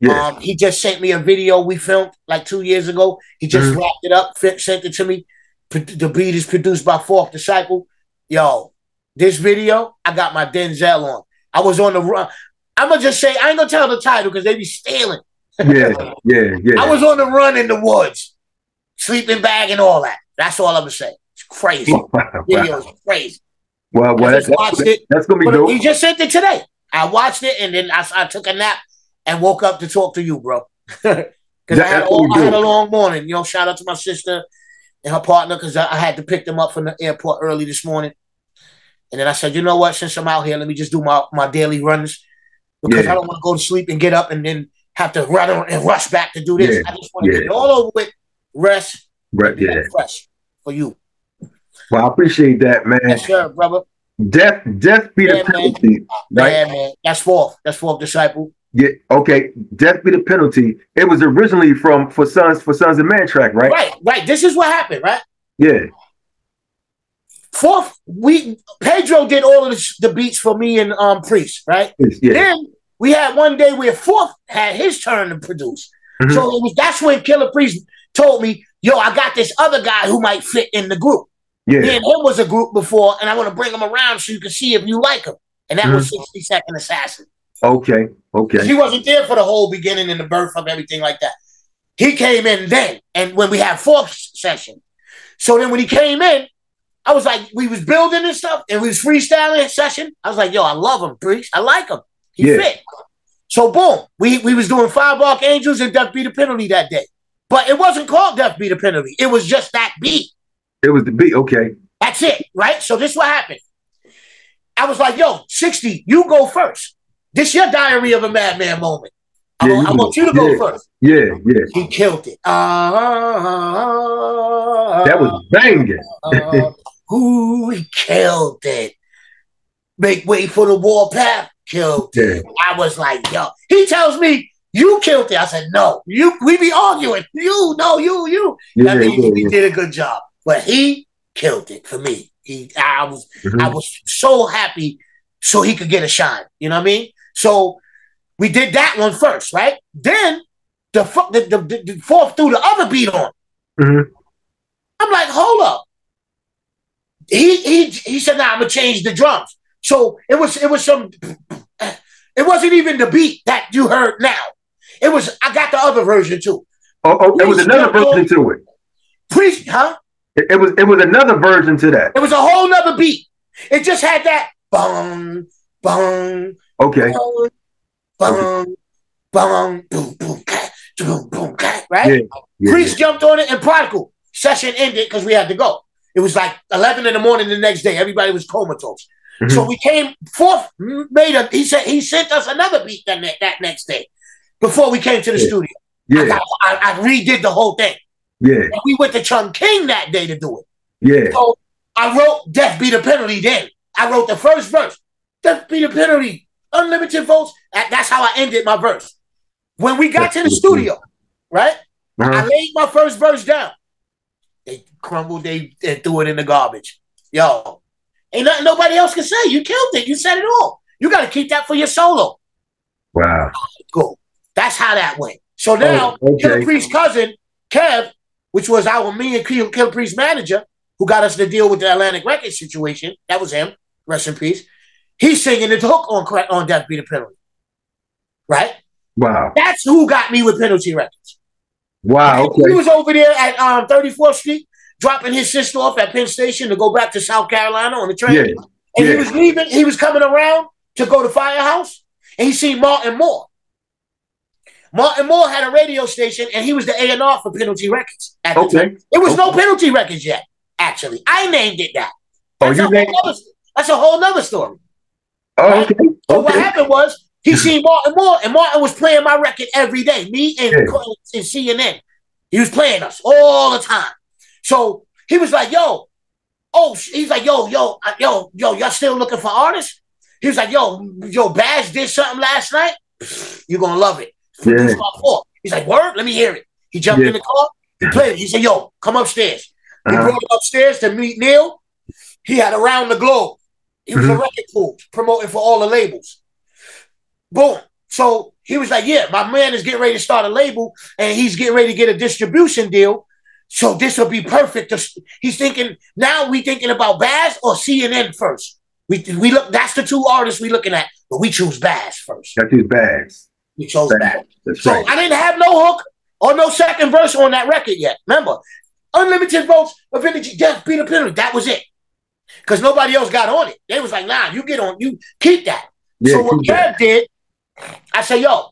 Speaker 1: Yeah.
Speaker 2: He just sent me a video we filmed like 2 years ago. He just wrapped it up, sent it to me. The beat is produced by Fourth Disciple. Yo, this video, I got my Denzel on. I was on the run. I'm going to just say, I ain't going to tell the title because they be stealing.
Speaker 1: Yeah.
Speaker 2: I was on the run in the woods, sleeping bag and all that. That's all I'm going to say. It's crazy.
Speaker 1: Wow.
Speaker 2: Video is crazy.
Speaker 1: Well, that's going to be dope.
Speaker 2: He just sent it today. I watched it and then I took a nap and woke up to talk to you, bro. Because I had a long morning. You know, shout out to my sister and her partner because I had to pick them up from the airport early this morning. And then I said, you know what? Since I'm out here, let me just do my daily runs because I don't want to go to sleep and get up and then have to run and rush back to do this. I just want to get it all over with, rest, fresh for you.
Speaker 1: Well, I appreciate that, man.
Speaker 2: Yes, sir, brother.
Speaker 1: Death be the penalty, right?
Speaker 2: Yeah, man. That's Fourth Disciple.
Speaker 1: Yeah, okay. Death be the penalty. It was originally for Sunz of Man track, right?
Speaker 2: Right. This is what happened, right?
Speaker 1: Yeah.
Speaker 2: Fourth, Pedro did all of the beats for me and Priest, right?
Speaker 1: Yeah.
Speaker 2: Then we had one day where Fourth had his turn to produce. So that's when Killer Priest told me, yo, I got this other guy who might fit in the group.
Speaker 1: Yeah.
Speaker 2: Me and him was a group before, and I want to bring him around so you can see if you like him. And that was 60-Second Assassin.
Speaker 1: Okay.
Speaker 2: He wasn't there for the whole beginning and the birth of everything like that. He came in then, and when we had Fourth session. So then when he came in, I was like, we was building and stuff, and we was freestyling in session. I was like, yo, I love him, Priest. I like him. He fit. So boom, we was doing 5 Archangels and Death Be the Penalty that day. But it wasn't called Death Be the Penalty. It was just that beat.
Speaker 1: It was the beat, okay.
Speaker 2: That's it, right? So this is what happened. I was like, yo, 60, you go first. This your Diary of a Madman moment. I want you to go first.
Speaker 1: Yeah.
Speaker 2: He killed it.
Speaker 1: That was banging.
Speaker 2: He killed it. Make way for the warpath. Killed it. I was like, yo. He tells me, you killed it. I said, no. We be arguing. You. That means he did a good job. But he killed it for me. I was so happy so he could get a shine. You know what I mean? So we did that one first, right? Then the Fourth threw the other beat on. I'm like, hold up. He said, nah, I'm gonna change the drums. So it was some. It wasn't even the beat that you heard now. It was. I got the other version too.
Speaker 1: It was another version to it.
Speaker 2: Priest, huh?
Speaker 1: It was another version to that.
Speaker 2: It was a whole nother beat. It just had that bong, bong.
Speaker 1: Okay.
Speaker 2: Bong, bong, boom, boom, cat, boom, boom, cat. Right? Priest jumped on it and Prodigal. Session ended because we had to go. It was like 11 in the morning the next day. Everybody was comatose. So we came. Fourth he sent us another beat that next day before we came to the studio. I redid the whole thing. And we went to Chung King that day to do it. So I wrote Death Be the Penalty then. I wrote the first verse. Death Be the Penalty. Unlimited votes. That's how I ended my verse. When we got to the studio, right? I laid my first verse down. They crumbled, they threw it in the garbage. Yo, ain't nothing nobody else can say. You killed it. You said it all. You got to keep that for your solo.
Speaker 1: Wow.
Speaker 2: Cool. That's how that went. So now, Killer Priest's cousin, Kev, which was me and Killer Priest's manager, who got us to deal with the Atlantic Records situation, that was him, rest in peace. He's singing the hook on Death Be the Penalty. Right?
Speaker 1: Wow.
Speaker 2: That's who got me with Penalty Records.
Speaker 1: Wow. Okay.
Speaker 2: He was over there at 34th Street, dropping his sister off at Penn Station to go back to South Carolina on the train. And he was leaving. He was coming around to go to Firehouse, and he seen Martin Moore. Martin Moore had a radio station, and he was the A&R for Penalty Records at the time. It was no Penalty Records yet, actually. I named it that. That's a whole nother story. Right? So what happened was, he seen Martin Moore, and Martin was playing my record every day. Me and CNN. He was playing us all the time. So he was like, yo, y'all still looking for artists? He was like, yo, Baz did something last night. You're gonna love it. He's like, word, let me hear it. He jumped in the car, he played it. He said, yo, come upstairs. He brought him upstairs to meet Neil. He had Around the Globe. He was a record pool promoting for all the labels. Boom. So he was like, yeah, my man is getting ready to start a label and he's getting ready to get a distribution deal. So this will be perfect. He's thinking, now we thinking about Baz or CNN first. We look, that's the two artists we looking at, but we choose Baz first.
Speaker 1: I choose Baz.
Speaker 2: We chose Baz.
Speaker 1: That's
Speaker 2: so
Speaker 1: right.
Speaker 2: I didn't have no hook or no second verse on that record yet. Remember, Unlimited Votes of Energy, Death, Peter Penalty. That was it. Because nobody else got on it. They was like, nah, you get on, you keep that. Yeah, so what Kev did, I said, yo,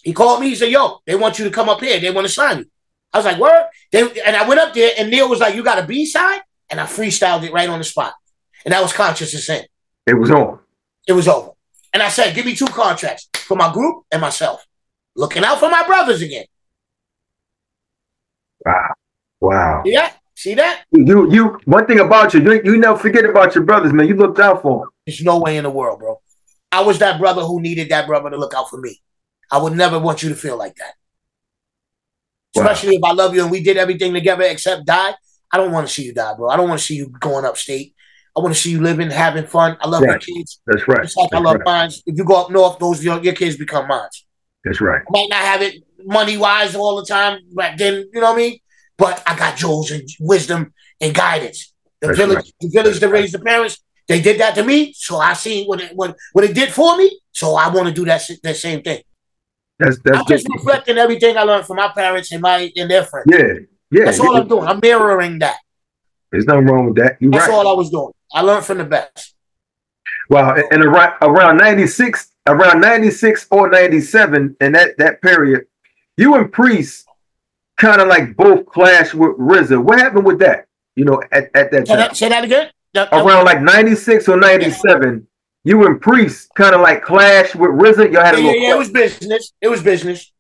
Speaker 2: he called me, he said, yo, they want you to come up here. They want to sign you. I was like, word? And I went up there and Neil was like, you got a B-side? And I freestyled it right on the spot. And that was Conscious of Sin.
Speaker 1: It was on.
Speaker 2: It was over. And I said, give me 2 contracts for my group and myself. Looking out for my brothers again.
Speaker 1: Wow. Wow.
Speaker 2: Yeah. See that?
Speaker 1: You. One thing about you never forget about your brothers, man. You looked out for them.
Speaker 2: There's no way in the world, bro. I was that brother who needed that brother to look out for me. I would never want you to feel like that. Wow. Especially if I love you and we did everything together except die. I don't want to see you die, bro. I don't want to see you going upstate. I want to see you living, having fun. I love your kids.
Speaker 1: That's right.
Speaker 2: Just like I love mine. If you go up north, those your kids become mine.
Speaker 1: That's right.
Speaker 2: I might not have it money-wise all the time back then, you know what I mean? But I got jewels and wisdom and guidance. The village that raised the parents, they did that to me, so I seen what it did for me, so I want to do that same thing. I'm just reflecting everything I learned from my parents and their friends.
Speaker 1: Yeah.
Speaker 2: That's all I'm doing. I'm mirroring that.
Speaker 1: There's nothing wrong with that.
Speaker 2: That's all I was doing. I learned from the best.
Speaker 1: Wow, and around 96 or 97, in that period, you and Priest kind of like both clashed with RZA. What happened with that? You know, at that time.
Speaker 2: Say that again?
Speaker 1: Around like 96 or 97, you and Priest kind of like clashed with RZA. Y'all had a little
Speaker 2: it was business. It was business.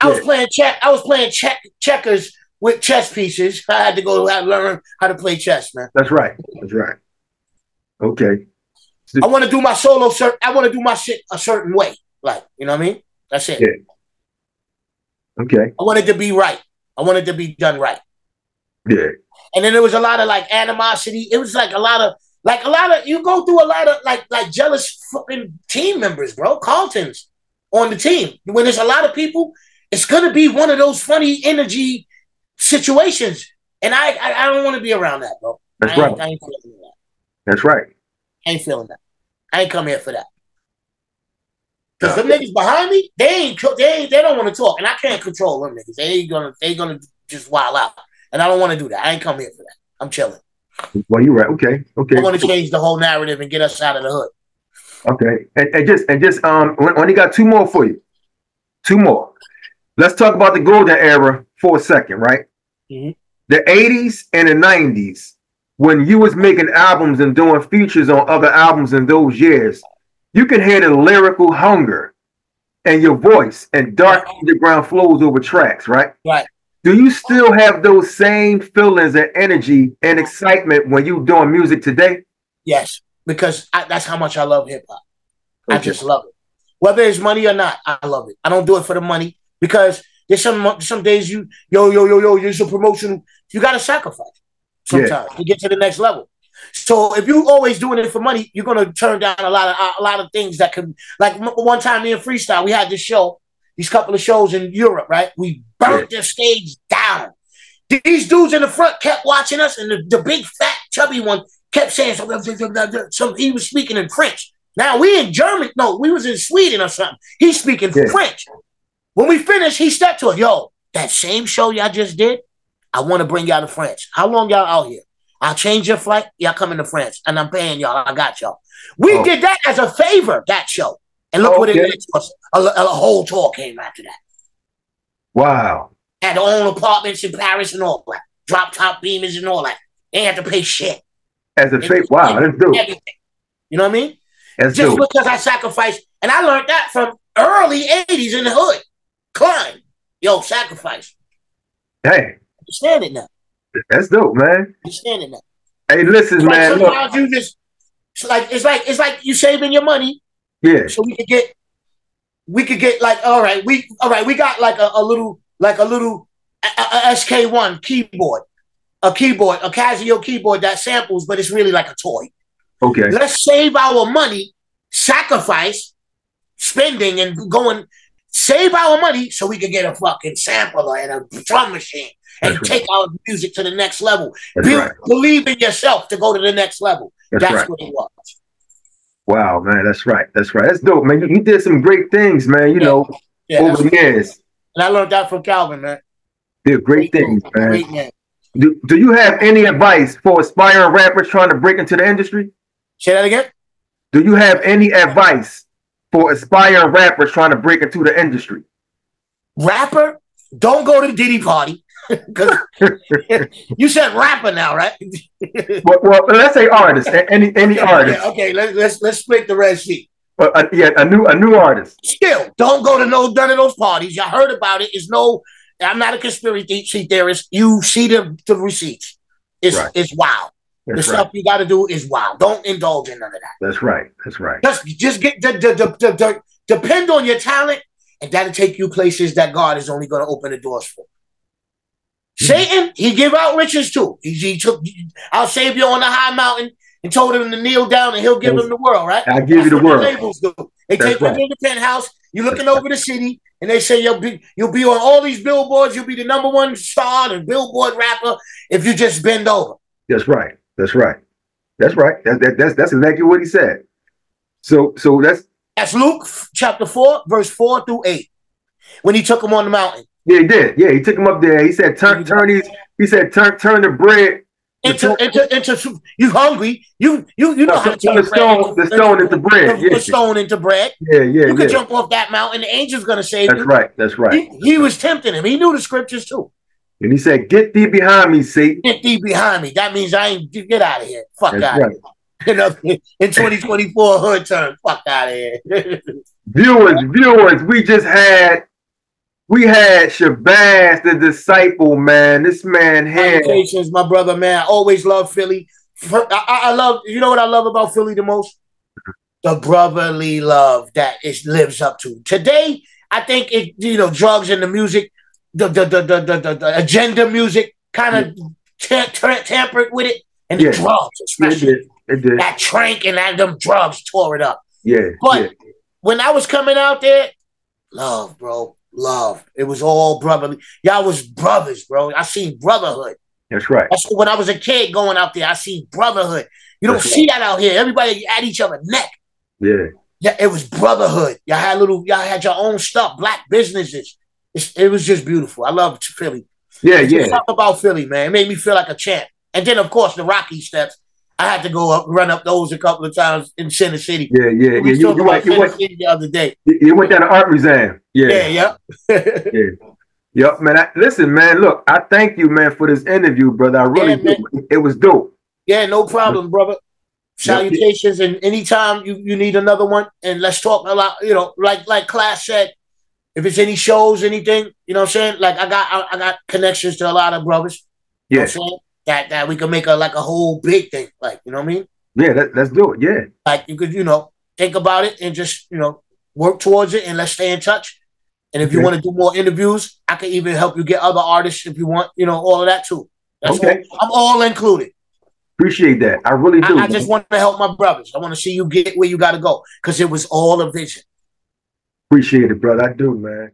Speaker 2: I was playing checkers with chess pieces. I had to go learn how to play chess, man.
Speaker 1: That's right. Okay.
Speaker 2: I want to do my solo. I want to do my shit a certain way. Like, you know what I mean? That's it.
Speaker 1: Yeah. Okay.
Speaker 2: I want it to be right. I want it to be done right.
Speaker 1: Yeah.
Speaker 2: And then there was a lot of like animosity. It was like a lot of you go through a lot of like jealous fucking team members, bro. Carlton's on the team. When there's a lot of people, it's gonna be one of those funny energy situations. And I don't want to be around that, bro.
Speaker 1: That's right.
Speaker 2: I ain't feeling that.
Speaker 1: That's right.
Speaker 2: I ain't feeling that. I ain't come here for that. Because the niggas behind me, they don't want to talk, and I can't control them niggas. They gonna just wild out, and I don't want to do that. I ain't come here for that. I'm chilling.
Speaker 1: Well, you're right. Okay.
Speaker 2: I want to change the whole narrative and get us out of the hood.
Speaker 1: Okay, and just when he got 2 more for you, 2 more. Let's talk about the golden era for a second, right?
Speaker 2: Mm-hmm.
Speaker 1: The 80s and the 90s, when you was making albums and doing features on other albums in those years, you can hear the lyrical hunger and your voice and dark underground flows over tracks, right?
Speaker 2: Right.
Speaker 1: Do you still have those same feelings and energy and excitement when you doing music today?
Speaker 2: Yes, because that's how much I love hip hop. Okay. I just love it. Whether it's money or not, I love it. I don't do it for the money because there's some days there's a promotion. You got to sacrifice sometimes to get to the next level. So if you always doing it for money, you're gonna turn down a lot of things that could. Like one time, me and Freestyle, we had these couple of shows in Europe, right? We burnt the stage down. These dudes in the front kept watching us, and the big fat chubby one kept saying something. He was speaking in French. Now we in German. No, we was in Sweden or something. He's speaking French. When we finished, he stepped to us. Yo, that same show y'all just did, I want to bring y'all to France. How long y'all out here? I'll change your flight. Y'all coming to France, and I'm paying y'all. I got y'all. We did that as a favor, that show. And look what it did to us. A whole tour came after that.
Speaker 1: Wow.
Speaker 2: Had their own apartments in Paris and all that. Drop top beamers and all that. They had to pay shit.
Speaker 1: As a favor. Wow, that's dope.
Speaker 2: Everything. You know what I mean?
Speaker 1: That's
Speaker 2: just
Speaker 1: dope.
Speaker 2: Because I sacrificed. And I learned that from early 80s in the hood. Climb. Yo, sacrifice.
Speaker 1: Hey.
Speaker 2: Understand it now.
Speaker 1: That's dope, man.
Speaker 2: Understand it now.
Speaker 1: Hey, listen, man.
Speaker 2: Sometimes you just it's like you saving your money.
Speaker 1: Yeah.
Speaker 2: So we could get like we got like a little SK1 keyboard, a Casio keyboard that samples, but it's really like a toy.
Speaker 1: Okay.
Speaker 2: Let's save our money, sacrifice, spending and going save our money so we could get a fucking sampler and a drum machine and take our music to the next level. Believe in yourself to go to the next level. That's what it was.
Speaker 1: Wow, man, that's right. That's right. That's dope, man. You did some great things, man, you know, over the years.
Speaker 2: And I learned that from Calvin, man.
Speaker 1: Did great things, man.
Speaker 2: Great man.
Speaker 1: Do you have any advice for aspiring rappers trying to break into the industry?
Speaker 2: Say that again?
Speaker 1: Do you have any advice for aspiring rappers trying to break into the industry?
Speaker 2: Rapper, don't go to the Diddy party. You said rapper now, right?
Speaker 1: well, let's say artist. Any artist.
Speaker 2: Okay, let's split the Red Sea.
Speaker 1: A new artist.
Speaker 2: Still, don't go to none of those parties. Y'all heard about it. I'm not a conspiracy theorist. You see the receipts. It's wild. The stuff you got to do is wild. Don't indulge in none of that.
Speaker 1: That's right. That's right.
Speaker 2: Just get depend on your talent, and that'll take you places that God is only going to open the doors for. Satan, he give out riches too. He took, I'll save you on the high mountain and told him to kneel down and he'll give him the world, right?
Speaker 1: I'll give you the world.
Speaker 2: Labels do. They take you to the penthouse, you're looking over the city, and they say you'll be on all these billboards, you'll be the #1 star and billboard rapper if you just bend over.
Speaker 1: That's right. That's right. That's right. That's exactly what he said. So that's
Speaker 2: Luke chapter 4, verse 4 through 8. When he took him on the mountain.
Speaker 1: Yeah, he did. Yeah, he took him up there. He said, turn the bread
Speaker 2: into you hungry. You know how to turn
Speaker 1: the stone into bread.
Speaker 2: The stone into bread.
Speaker 1: Yeah.
Speaker 2: You could jump off that mountain. The angel's gonna save you.
Speaker 1: That's right.
Speaker 2: He was tempting him. He knew the scriptures too.
Speaker 1: And he said, "Get thee behind me, Satan."
Speaker 2: Get thee behind me. That means I ain't get out of here. Fuck out of here. You know, in 2024 hood term, fuck out of here.
Speaker 1: Viewers, we had Shabazz the Disciple, man. This man had
Speaker 2: my brother, man. I always love Philly. I love, you know what I love about Philly the most? The brotherly love that it lives up to. Today, I think drugs and the music, the agenda music kind of tampered with it, and the drugs, especially.
Speaker 1: It did.
Speaker 2: That trank and them drugs tore it up.
Speaker 1: Yeah.
Speaker 2: But when I was coming out there, love, bro. Love. It was all brotherly. Y'all was brothers, bro. I seen brotherhood.
Speaker 1: That's right.
Speaker 2: That's when I was a kid going out there. I seen brotherhood. You don't see that out here. Everybody at each other's neck.
Speaker 1: Yeah.
Speaker 2: Yeah, it was brotherhood. Y'all had your own stuff, black businesses. It was just beautiful. I love Philly.
Speaker 1: Yeah.
Speaker 2: Talk about Philly, man. It made me feel like a champ. And then, of course, the Rocky steps. I had to run up those a couple of times in Center City.
Speaker 1: Yeah. You went
Speaker 2: the other day.
Speaker 1: You went down to art museum.
Speaker 2: Yeah.
Speaker 1: Yep, man. Listen, man. Look, I thank you, man, for this interview, brother. I really do. It was dope.
Speaker 2: Yeah, no problem, brother. Salutations, and anytime you need another one, and let's talk a lot. You know, like Class said, if it's any shows, anything, you know what I'm saying. Like I got connections to a lot of brothers. You know what I'm saying? That we could make a whole big thing, like, you know what I mean?
Speaker 1: Yeah, let's do it. Yeah,
Speaker 2: like you could, think about it and just work towards it, and let's stay in touch. And if you want to do more interviews, I can even help you get other artists if you want, all of that too. That's I'm all included.
Speaker 1: Appreciate that. I really do.
Speaker 2: I just want to help my brothers. I want to see you get where you got to go, because it was all a vision.
Speaker 1: Appreciate it, brother. I do, man.